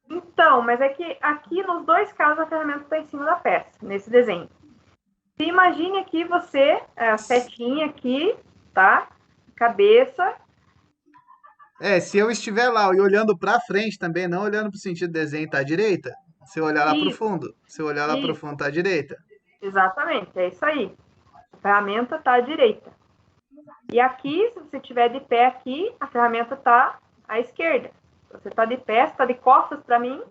S1: Então, mas é que aqui nos dois casos a ferramenta está em cima da peça, nesse desenho. Se imagine aqui você, a setinha aqui, tá? Cabeça.
S2: Se eu estiver lá e olhando para frente também, não olhando para o sentido do desenho, tá à direita. Se eu olhar lá pro
S1: Isso,
S2: fundo, se eu olhar lá pro
S1: isso,
S2: fundo, tá à direita.
S1: exatamente, é isso aí. A ferramenta está à direita. E aqui, se você estiver de pé aqui, a ferramenta está à esquerda. Se você está de pé, está de costas para mim,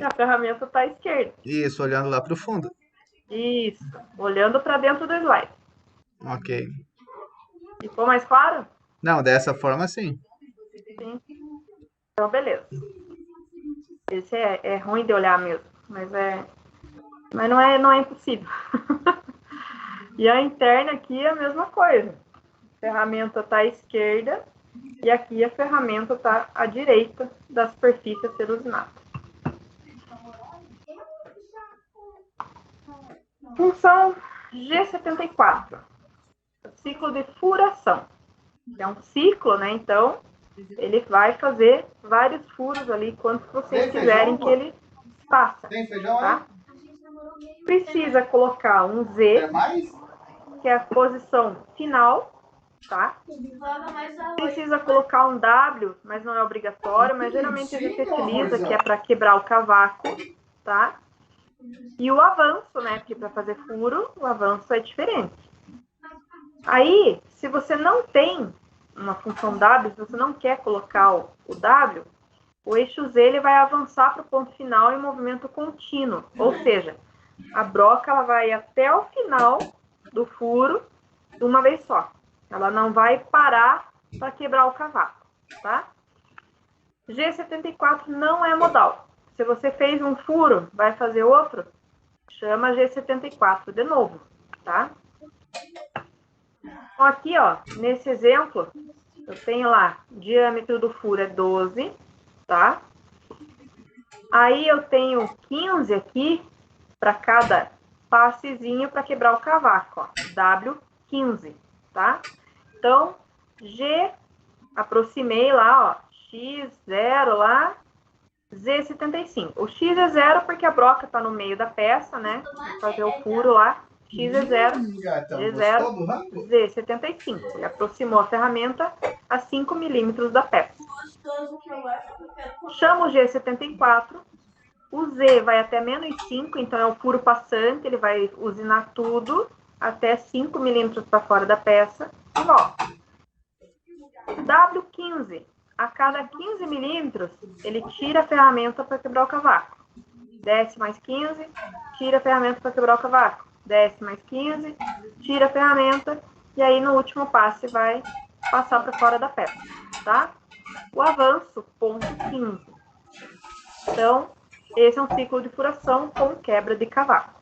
S1: a ferramenta está à esquerda.
S2: Isso, olhando lá pro fundo.
S1: Isso, olhando para dentro do slide.
S2: Ok.
S1: Ficou mais claro?
S2: Não, dessa forma sim.
S1: Sim. Então, beleza. Esse é ruim de olhar mesmo, mas não é impossível. E a interna aqui é a mesma coisa. A ferramenta está à esquerda e aqui a ferramenta está à direita da superfície a ser usinada. Função G74, ciclo de furação. É um ciclo, né? Então, ele vai fazer vários furos ali, quantos vocês quiserem que ele faça.
S2: Tem feijão
S1: Tá? Precisa colocar um Z,
S2: mais?
S1: que é a posição final, tá? Precisa colocar um W, mas não é obrigatório, mas geralmente a gente utiliza, que é para quebrar o cavaco, tá? E o avanço, né? Porque para fazer furo, o avanço é diferente. Aí, se você não tem uma função W, se você não quer colocar o W, o eixo Z ele vai avançar para o ponto final em movimento contínuo. Ou seja, a broca ela vai até o final do furo de uma vez só. Ela não vai parar para quebrar o cavaco, tá? G74 não é modal. Se você fez um furo, vai fazer outro, chama G74 de novo, tá? Então, aqui, ó, nesse exemplo, eu tenho lá, o diâmetro do furo é 12, tá? Aí eu tenho 15 aqui para cada passezinho para quebrar o cavaco, ó, W15, tá? Então, G, aproximei lá, ó, X0 lá, Z75. O X é 0 porque a broca está no meio da peça, né? Vou fazer o furo lá, X é 0, G0, Z75. Ele aproximou a ferramenta a 5 milímetros da peça. Chama o G74. O Z vai até menos 5, então é um furo passante, ele vai usinar tudo até 5 milímetros para fora da peça e volta. W15, a cada 15 milímetros, ele tira a ferramenta para quebrar o cavaco. Desce mais 15, tira a ferramenta para quebrar o cavaco. Desce mais 15, tira a ferramenta e aí no último passe vai passar para fora da peça, tá? O avanço, ponto 15. Então, esse é um ciclo de furação com quebra de cavaco.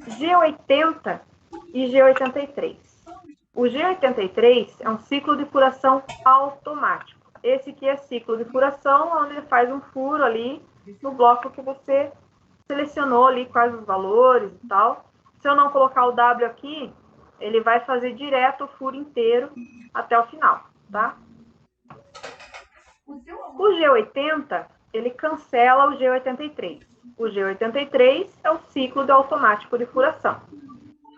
S1: G80 e G83. O G83 é um ciclo de furação automático. Esse aqui é ciclo de furação, onde ele faz um furo ali no bloco que você selecionou ali, quais os valores e tal. Se eu não colocar o W aqui, ele vai fazer direto o furo inteiro até o final, tá? O G80, ele cancela o G83. O G83 é o ciclo de automático de furação.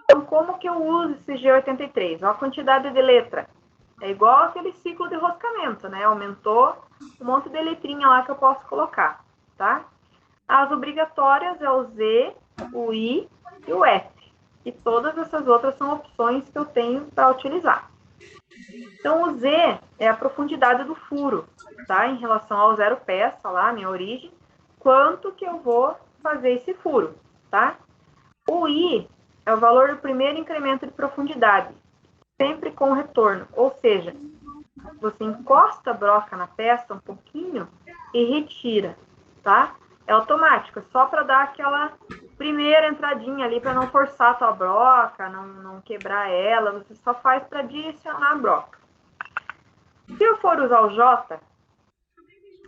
S1: Então, como que eu uso esse G83? A quantidade de letra É igual aquele ciclo de roscamento, né? Aumentou um monte de letrinha lá que eu posso colocar, tá? As obrigatórias é o Z, o I e o F. E todas essas outras são opções que eu tenho para utilizar. Então, o Z é a profundidade do furo, tá? Em relação ao zero peça lá, minha origem, quanto que eu vou fazer esse furo, tá? O I é o valor do primeiro incremento de profundidade, sempre com retorno, ou seja, você encosta a broca na peça um pouquinho e retira, tá? É automático, é só para dar aquela primeira entradinha ali, para não forçar a tua broca, não quebrar ela, você só faz para direcionar a broca. Se eu for usar o J,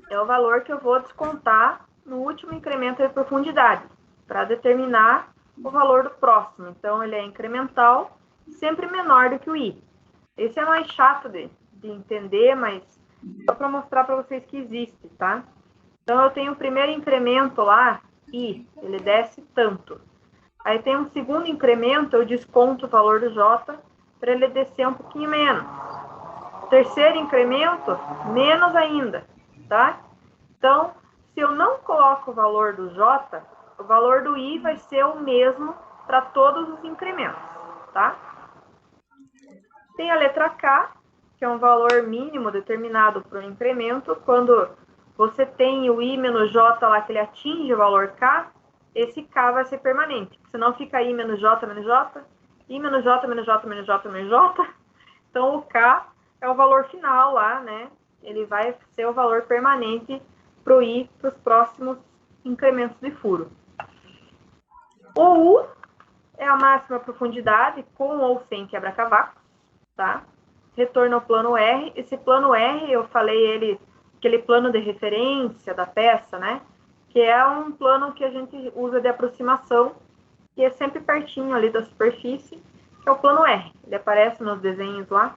S1: é o valor que eu vou descontar no último incremento de profundidade, para determinar o valor do próximo. Então, ele é incremental, sempre menor do que o I. Esse é mais chato de entender, mas só para mostrar para vocês que existe, tá? Então, eu tenho o primeiro incremento lá, I, ele desce tanto. Aí tem um segundo incremento, eu desconto o valor do J para ele descer um pouquinho menos. O terceiro incremento, menos ainda, tá? Então, se eu não coloco o valor do J, o valor do I vai ser o mesmo para todos os incrementos, tá? Tem a letra K, que é um valor mínimo determinado para o incremento. Quando você tem o I menos J lá, que ele atinge o valor K, esse K vai ser permanente. Senão fica I menos J menos J, I menos J menos J menos J menos J. Então, o K é o valor final lá, né? Ele vai ser o valor permanente para o I para os próximos incrementos de furo. O U é a máxima profundidade com ou sem quebra-cavaco, tá? Retorno ao plano R. Esse plano R, eu falei ele, aquele plano de referência da peça, né? Que é um plano que a gente usa de aproximação, que é sempre pertinho ali da superfície, que é o plano R. Ele aparece nos desenhos lá,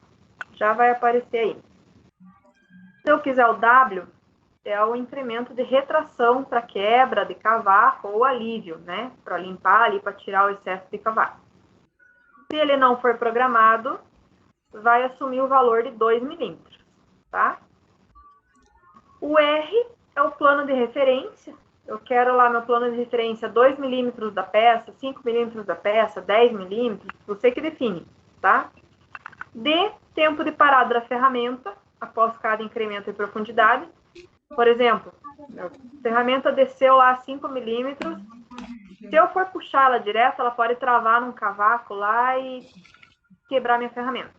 S1: já vai aparecer aí. Se eu quiser o W, é o incremento de retração para quebra de cavaco ou alívio, né? Para limpar ali, para tirar o excesso de cavaco. Se ele não for programado, vai assumir o valor de 2 milímetros, tá? O R é o plano de referência. Eu quero lá meu plano de referência 2 milímetros da peça, 5 milímetros da peça, 10 milímetros, você que define, tá? D, tempo de parada da ferramenta, após cada incremento de profundidade. Por exemplo, a ferramenta desceu lá 5 milímetros. Se eu for puxar ela direto, ela pode travar num cavaco lá e quebrar minha ferramenta.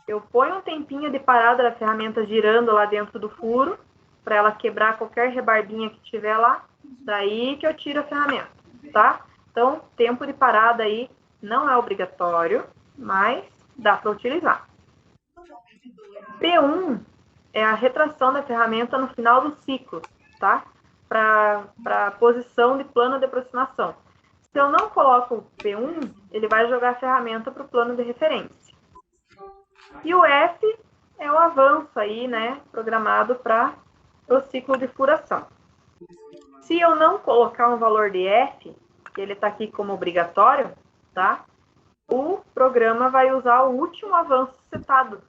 S1: Eu ponho um tempinho de parada da ferramenta girando lá dentro do furo, para ela quebrar qualquer rebarbinha que tiver lá, daí que eu tiro a ferramenta, tá? Então, tempo de parada aí não é obrigatório, mas dá para utilizar. P1 é a retração da ferramenta no final do ciclo, tá? Para a posição de plano de aproximação. Se eu não coloco o P1, ele vai jogar a ferramenta para o plano de referência. E o F é o avanço aí, né? Programado para o ciclo de furação. Se eu não colocar um valor de F, que ele está aqui como obrigatório, tá? O programa vai usar o último avanço setado.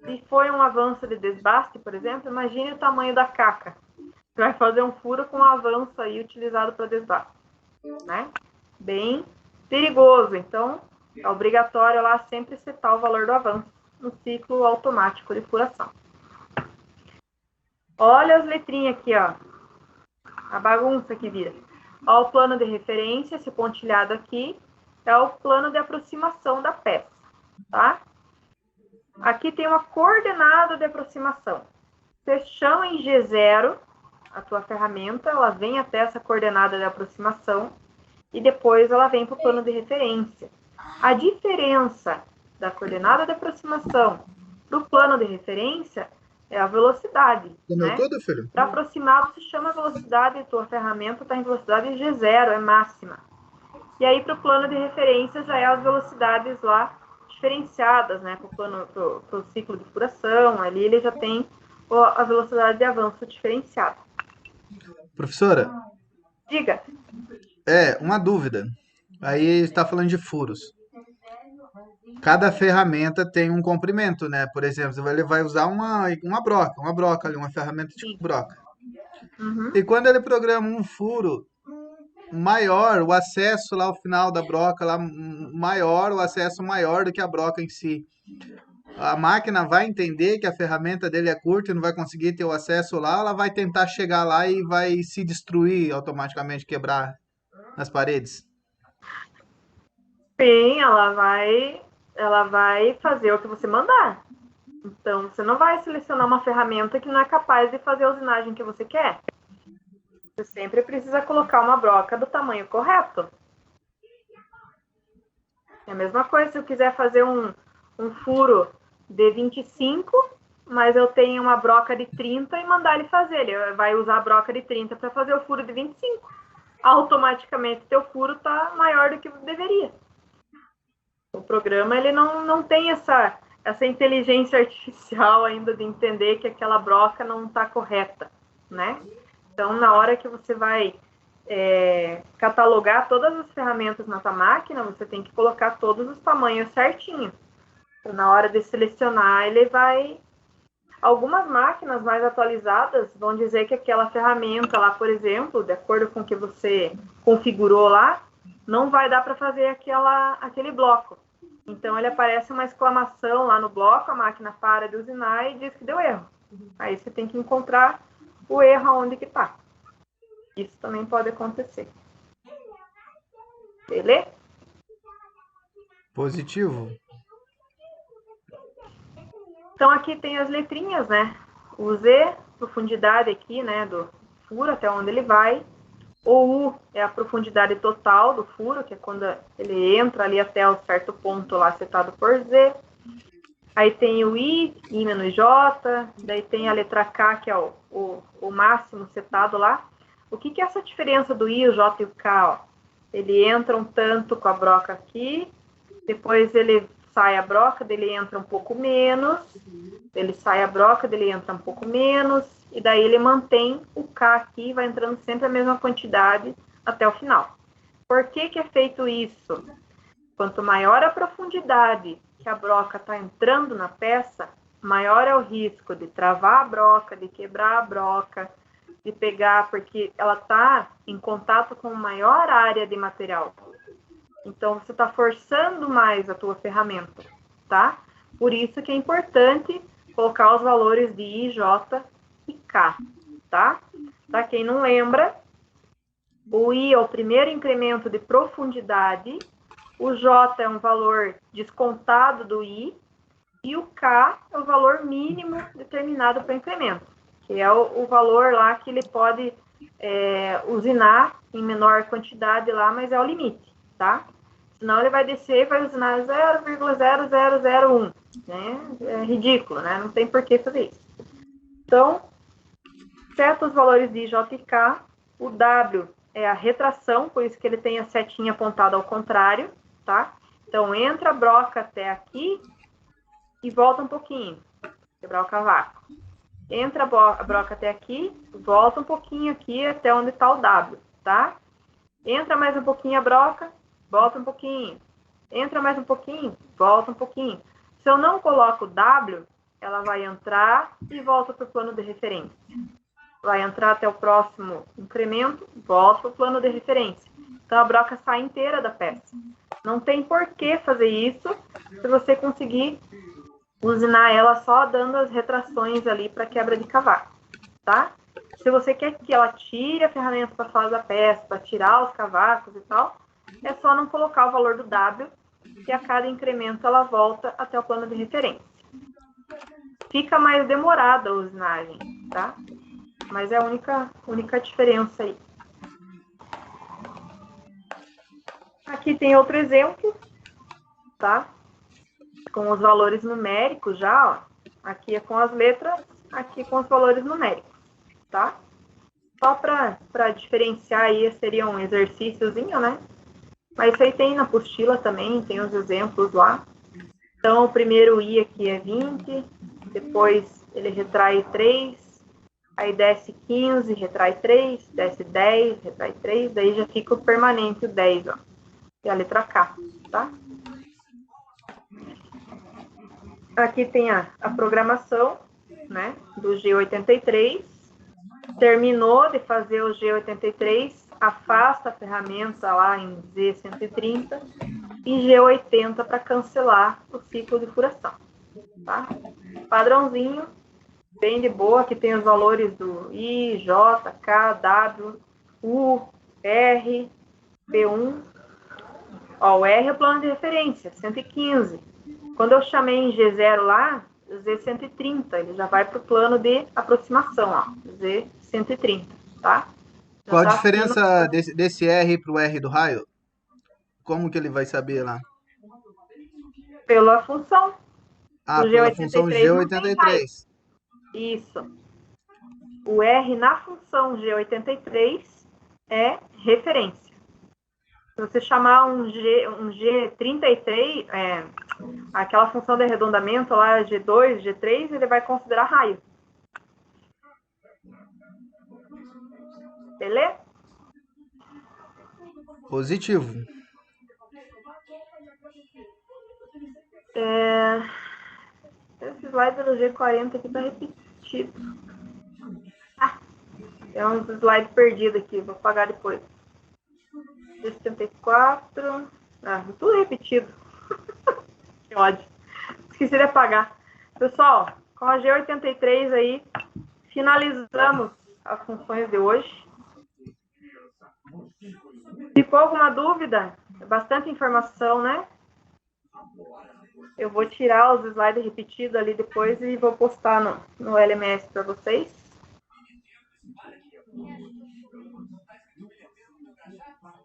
S1: Se foi um avanço de desbaste, por exemplo, imagine o tamanho da caca. Você vai fazer um furo com um avanço aí utilizado para desbaste, né? Bem perigoso. Então, é obrigatório lá sempre setar o valor do avanço no ciclo automático de furação. Olha as letrinhas aqui, ó. A bagunça que vira. Ó, o plano de referência, esse pontilhado aqui, é o plano de aproximação da peça, tá? Aqui tem uma coordenada de aproximação. Você chama em G0 a tua ferramenta, ela vem até essa coordenada de aproximação e depois ela vem para o plano de referência. A diferença da coordenada de aproximação para o plano de referência é a velocidade.
S2: Comeu
S1: né?
S2: tudo, filho?
S1: Para aproximar, você chama a velocidade, a tua ferramenta está em velocidade G0, é máxima. E aí, para o plano de referência, já é as velocidades lá diferenciadas, né? Para o ciclo de furação, ali ele já tem a velocidade de avanço diferenciada.
S2: Professora,
S1: Diga.
S2: uma dúvida. Aí está falando de furos. cada ferramenta tem um comprimento, né? Por exemplo, ele vai usar uma broca ali, uma ferramenta de
S1: Sim.
S2: broca.
S1: Uhum.
S2: E quando ele programa um furo maior, o acesso lá ao final da broca lá maior, o acesso maior do que a broca em si. A máquina vai entender que a ferramenta dele é curta e não vai conseguir ter o acesso lá, ela vai tentar chegar lá e vai se destruir automaticamente, quebrar nas paredes.
S1: Sim, ela vai fazer o que você mandar. Então, você não vai selecionar uma ferramenta que não é capaz de fazer a usinagem que você quer. Você sempre precisa colocar uma broca do tamanho correto. É a mesma coisa se eu quiser fazer um furo de 25, mas eu tenho uma broca de 30 e mandar ele fazer. Ele vai usar a broca de 30 para fazer o furo de 25. Automaticamente, teu furo está maior do que deveria. O programa ele não tem essa inteligência artificial ainda de entender que aquela broca não está correta, né? Então, na hora que você vai catalogar todas as ferramentas na tua máquina, você tem que colocar todos os tamanhos certinho. Então, na hora de selecionar, ele vai... Algumas máquinas mais atualizadas vão dizer que aquela ferramenta lá, por exemplo, de acordo com o que você configurou lá, não vai dar para fazer aquele bloco. Então, ele aparece uma exclamação lá no bloco, a máquina para de usinar e diz que deu erro. Aí você tem que encontrar o erro onde que está. Isso também pode acontecer. Beleza?
S2: Positivo.
S1: Então, aqui tem as letrinhas, né? O Z, profundidade aqui, né, do furo, até onde ele vai. O U é a profundidade total do furo, que é quando ele entra ali até um certo ponto lá setado por Z. Aí tem o I menos J, daí tem a letra K, que é o máximo setado lá. O que é essa diferença do I, o J e o K? Ó? Ele entra um tanto com a broca aqui, depois ele sai a broca, dele entra um pouco menos, ele sai a broca, dele entra um pouco menos, e daí ele mantém o K aqui, vai entrando sempre a mesma quantidade até o final. Por que é feito isso? Quanto maior a profundidade que a broca está entrando na peça, maior é o risco de travar a broca, de quebrar a broca, de pegar, porque ela está em contato com maior área de material. Então, você está forçando mais a tua ferramenta, tá? Por isso que é importante colocar os valores de I, J e K, tá? Para quem não lembra, o I é o primeiro incremento de profundidade, o J é um valor descontado do I, e o K é o valor mínimo determinado para o incremento, que é o valor lá que ele pode usinar em menor quantidade lá, mas é o limite, tá? Senão ele vai descer e vai usinar 0,0001, né? É ridículo, né? Não tem por que fazer isso. Então, seta os valores de J e K, o W é a retração, por isso que ele tem a setinha apontada ao contrário, tá? Então, entra a broca até aqui e volta um pouquinho, quebrar o cavaco. Entra a broca até aqui, volta um pouquinho aqui até onde está o W, tá? Entra mais um pouquinho a broca, volta um pouquinho. Entra mais um pouquinho, volta um pouquinho. Se eu não coloco o W, ela vai entrar e volta para o plano de referência. Vai entrar até o próximo incremento, volta para o plano de referência. Então, a broca sai inteira da peça. Não tem por que fazer isso se você conseguir usinar ela só dando as retrações ali para quebra de cavaco, tá? Se você quer que ela tire a ferramenta para fora da peça, para tirar os cavacos e tal, é só não colocar o valor do W, que a cada incremento ela volta até o plano de referência. Fica mais demorada a usinagem, tá? Mas é a única diferença aí. Aqui tem outro exemplo, tá? Com os valores numéricos já, ó. Aqui é com as letras, aqui com os valores numéricos, tá? Só para diferenciar aí, seria um exercíciozinho, né? Mas isso aí tem na apostila também, tem os exemplos lá. Então, o primeiro I aqui é 20, depois ele retrai 3, aí desce 15, retrai 3, desce 10, retrai 3, daí já fica o permanente, o 10, ó. Que é a letra K, tá? Aqui tem a programação, né, do G83. Terminou de fazer o G83, afasta a ferramenta lá em Z130 e G80 para cancelar o ciclo de furação. Tá? Padrãozinho, bem de boa, aqui tem os valores do I, J, K, W, U, R, P1. Ó, o R é o plano de referência, 115. Quando eu chamei em G0 lá, Z130, ele já vai para o plano de aproximação, ó, Z130, tá? Já
S2: Qual a
S1: tá
S2: diferença desse R para o R do raio? Como que ele vai saber lá?
S1: pela função.
S2: Ah,
S1: O
S2: pela função
S1: G83 não tem raio.
S2: G83.
S1: Isso. O R na função G83 é referência. Se você chamar um G33, aquela função de arredondamento lá, G2, G3, ele vai considerar raio. Beleza?
S2: Positivo.
S1: Esse slide do G40 aqui tá repetido. É um slide perdido aqui, vou apagar depois. G74. Tudo repetido. Que ódio. Esqueci de apagar. Pessoal, com a G83 aí, finalizamos as funções de hoje. Ficou alguma dúvida? É bastante informação, né? Eu vou tirar os slides repetidos ali depois e vou postar no LMS para vocês.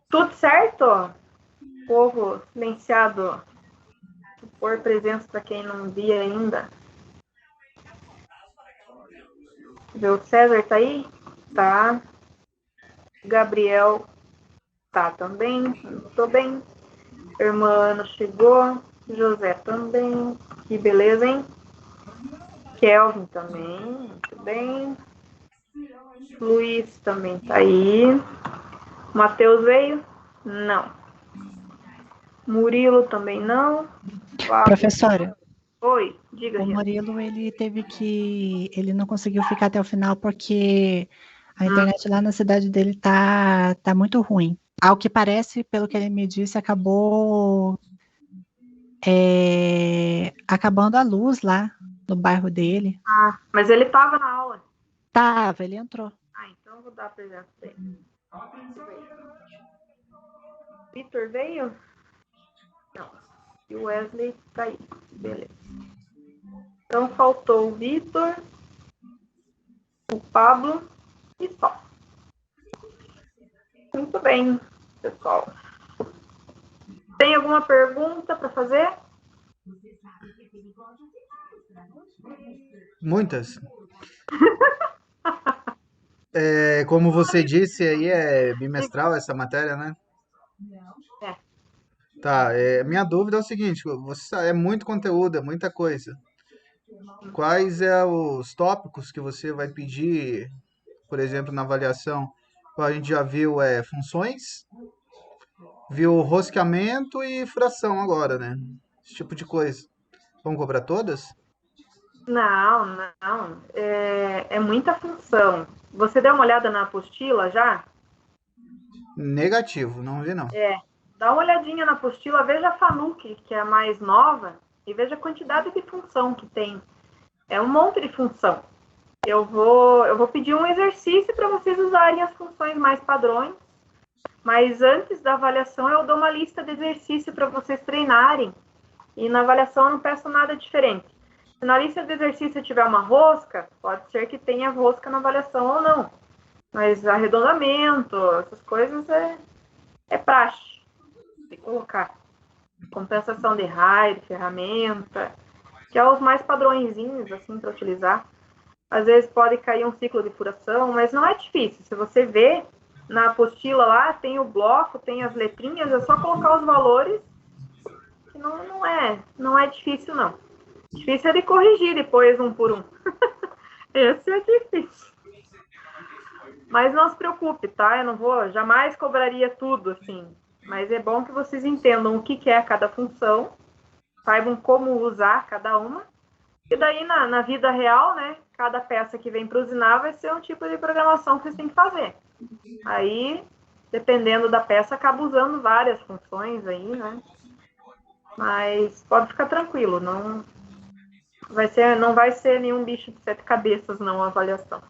S1: Tudo certo? Povo silenciado. Por presença para quem não via ainda. O César tá aí? Tá. Gabriel tá também. Tô bem. Irmã chegou. José também. Que beleza, hein? Kelvin também. Muito bem. Luiz também tá aí. Matheus veio? Não. Murilo também não.
S4: Professora,
S1: Oi, diga,
S4: o
S1: Rita.
S4: Murilo, ele não conseguiu ficar até o final porque a internet lá na cidade dele tá muito ruim. Ao que parece, pelo que ele me disse, acabou acabando a luz lá no bairro dele.
S1: Mas ele tava na aula.
S4: Tava, ele entrou.
S1: Então eu vou dar a presença dele. Vitor veio? Não. E o Wesley tá aí. Beleza. Então faltou o Vitor, o Pablo e só. Muito bem, pessoal. Tem alguma pergunta para fazer?
S2: Muitas. Como você disse aí, é bimestral essa matéria, né?
S1: É.
S2: Tá, minha dúvida é o seguinte, é muito conteúdo, é muita coisa. Quais os tópicos que você vai pedir, por exemplo, na avaliação? A gente já viu funções, viu rosqueamento e fração agora, né? Esse tipo de coisa. Vamos cobrar todas?
S1: Não. É muita função. Você deu uma olhada na apostila já?
S2: Negativo, não vi não.
S1: Dá uma olhadinha na apostila, veja a FANUC, que é a mais nova, e veja a quantidade de função que tem. É um monte de função. Eu vou pedir um exercício para vocês usarem as funções mais padrões, mas antes da avaliação eu dou uma lista de exercício para vocês treinarem, e na avaliação eu não peço nada diferente. Se na lista de exercício tiver uma rosca, pode ser que tenha rosca na avaliação ou não, mas arredondamento, essas coisas é praxe. Tem que colocar compensação de raio, de ferramenta, que é os mais padrõezinhos assim para utilizar. Às vezes pode cair um ciclo de furação, mas não é difícil. Se você vê na apostila lá, tem o bloco, tem as letrinhas, é só colocar os valores, que não é difícil não. Difícil é de corrigir depois um por um. Esse é difícil. Mas não se preocupe, tá? Eu jamais cobraria tudo assim. Mas é bom que vocês entendam o que é cada função, saibam como usar cada uma, E daí, na vida real, né, cada peça que vem para usinar vai ser um tipo de programação que vocês têm que fazer. Aí, dependendo da peça, acaba usando várias funções aí, né? Mas pode ficar tranquilo, não vai ser nenhum bicho de 7 cabeças, não, a avaliação.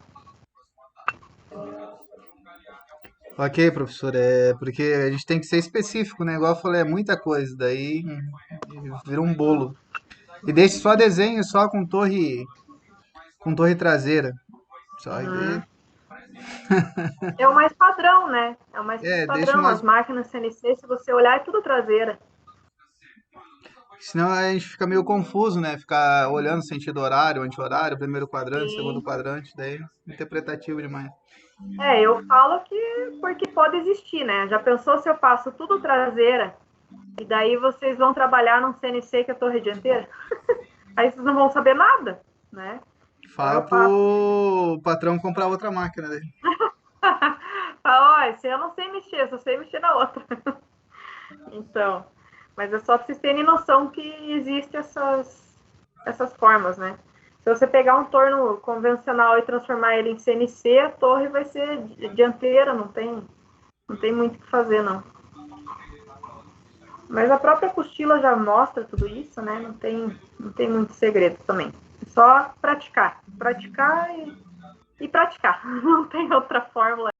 S2: Ok, professor, porque a gente tem que ser específico, né? Igual eu falei, é muita coisa, daí vira um bolo. E deixe só desenho, só com torre traseira. Só
S1: Uhum. É o mais padrão, né? É o mais
S2: deixa
S1: padrão.
S2: mais.
S1: As máquinas CNC, se você olhar, é tudo traseira.
S2: Senão a gente fica meio confuso, né? Ficar olhando sentido horário, anti-horário, primeiro quadrante, segundo
S1: Sim.
S2: quadrante, daí interpretativo demais.
S1: Eu falo que porque pode existir, né? Já pensou se eu passo tudo traseira e daí vocês vão trabalhar num CNC que é torre dianteira? Aí vocês não vão saber nada, né? Então
S2: Fala
S1: eu passo.
S2: pro patrão comprar outra máquina dele.
S1: Fala, ó, esse eu não sei mexer, só sei mexer na outra. Então, mas é só para vocês terem noção que existem essas formas, né? Se você pegar um torno convencional e transformar ele em CNC, a torre vai ser dianteira, não tem muito o que fazer, não. Mas a própria apostila já mostra tudo isso, né? Não tem muito segredo também. É só praticar. Praticar e praticar. Não tem outra fórmula.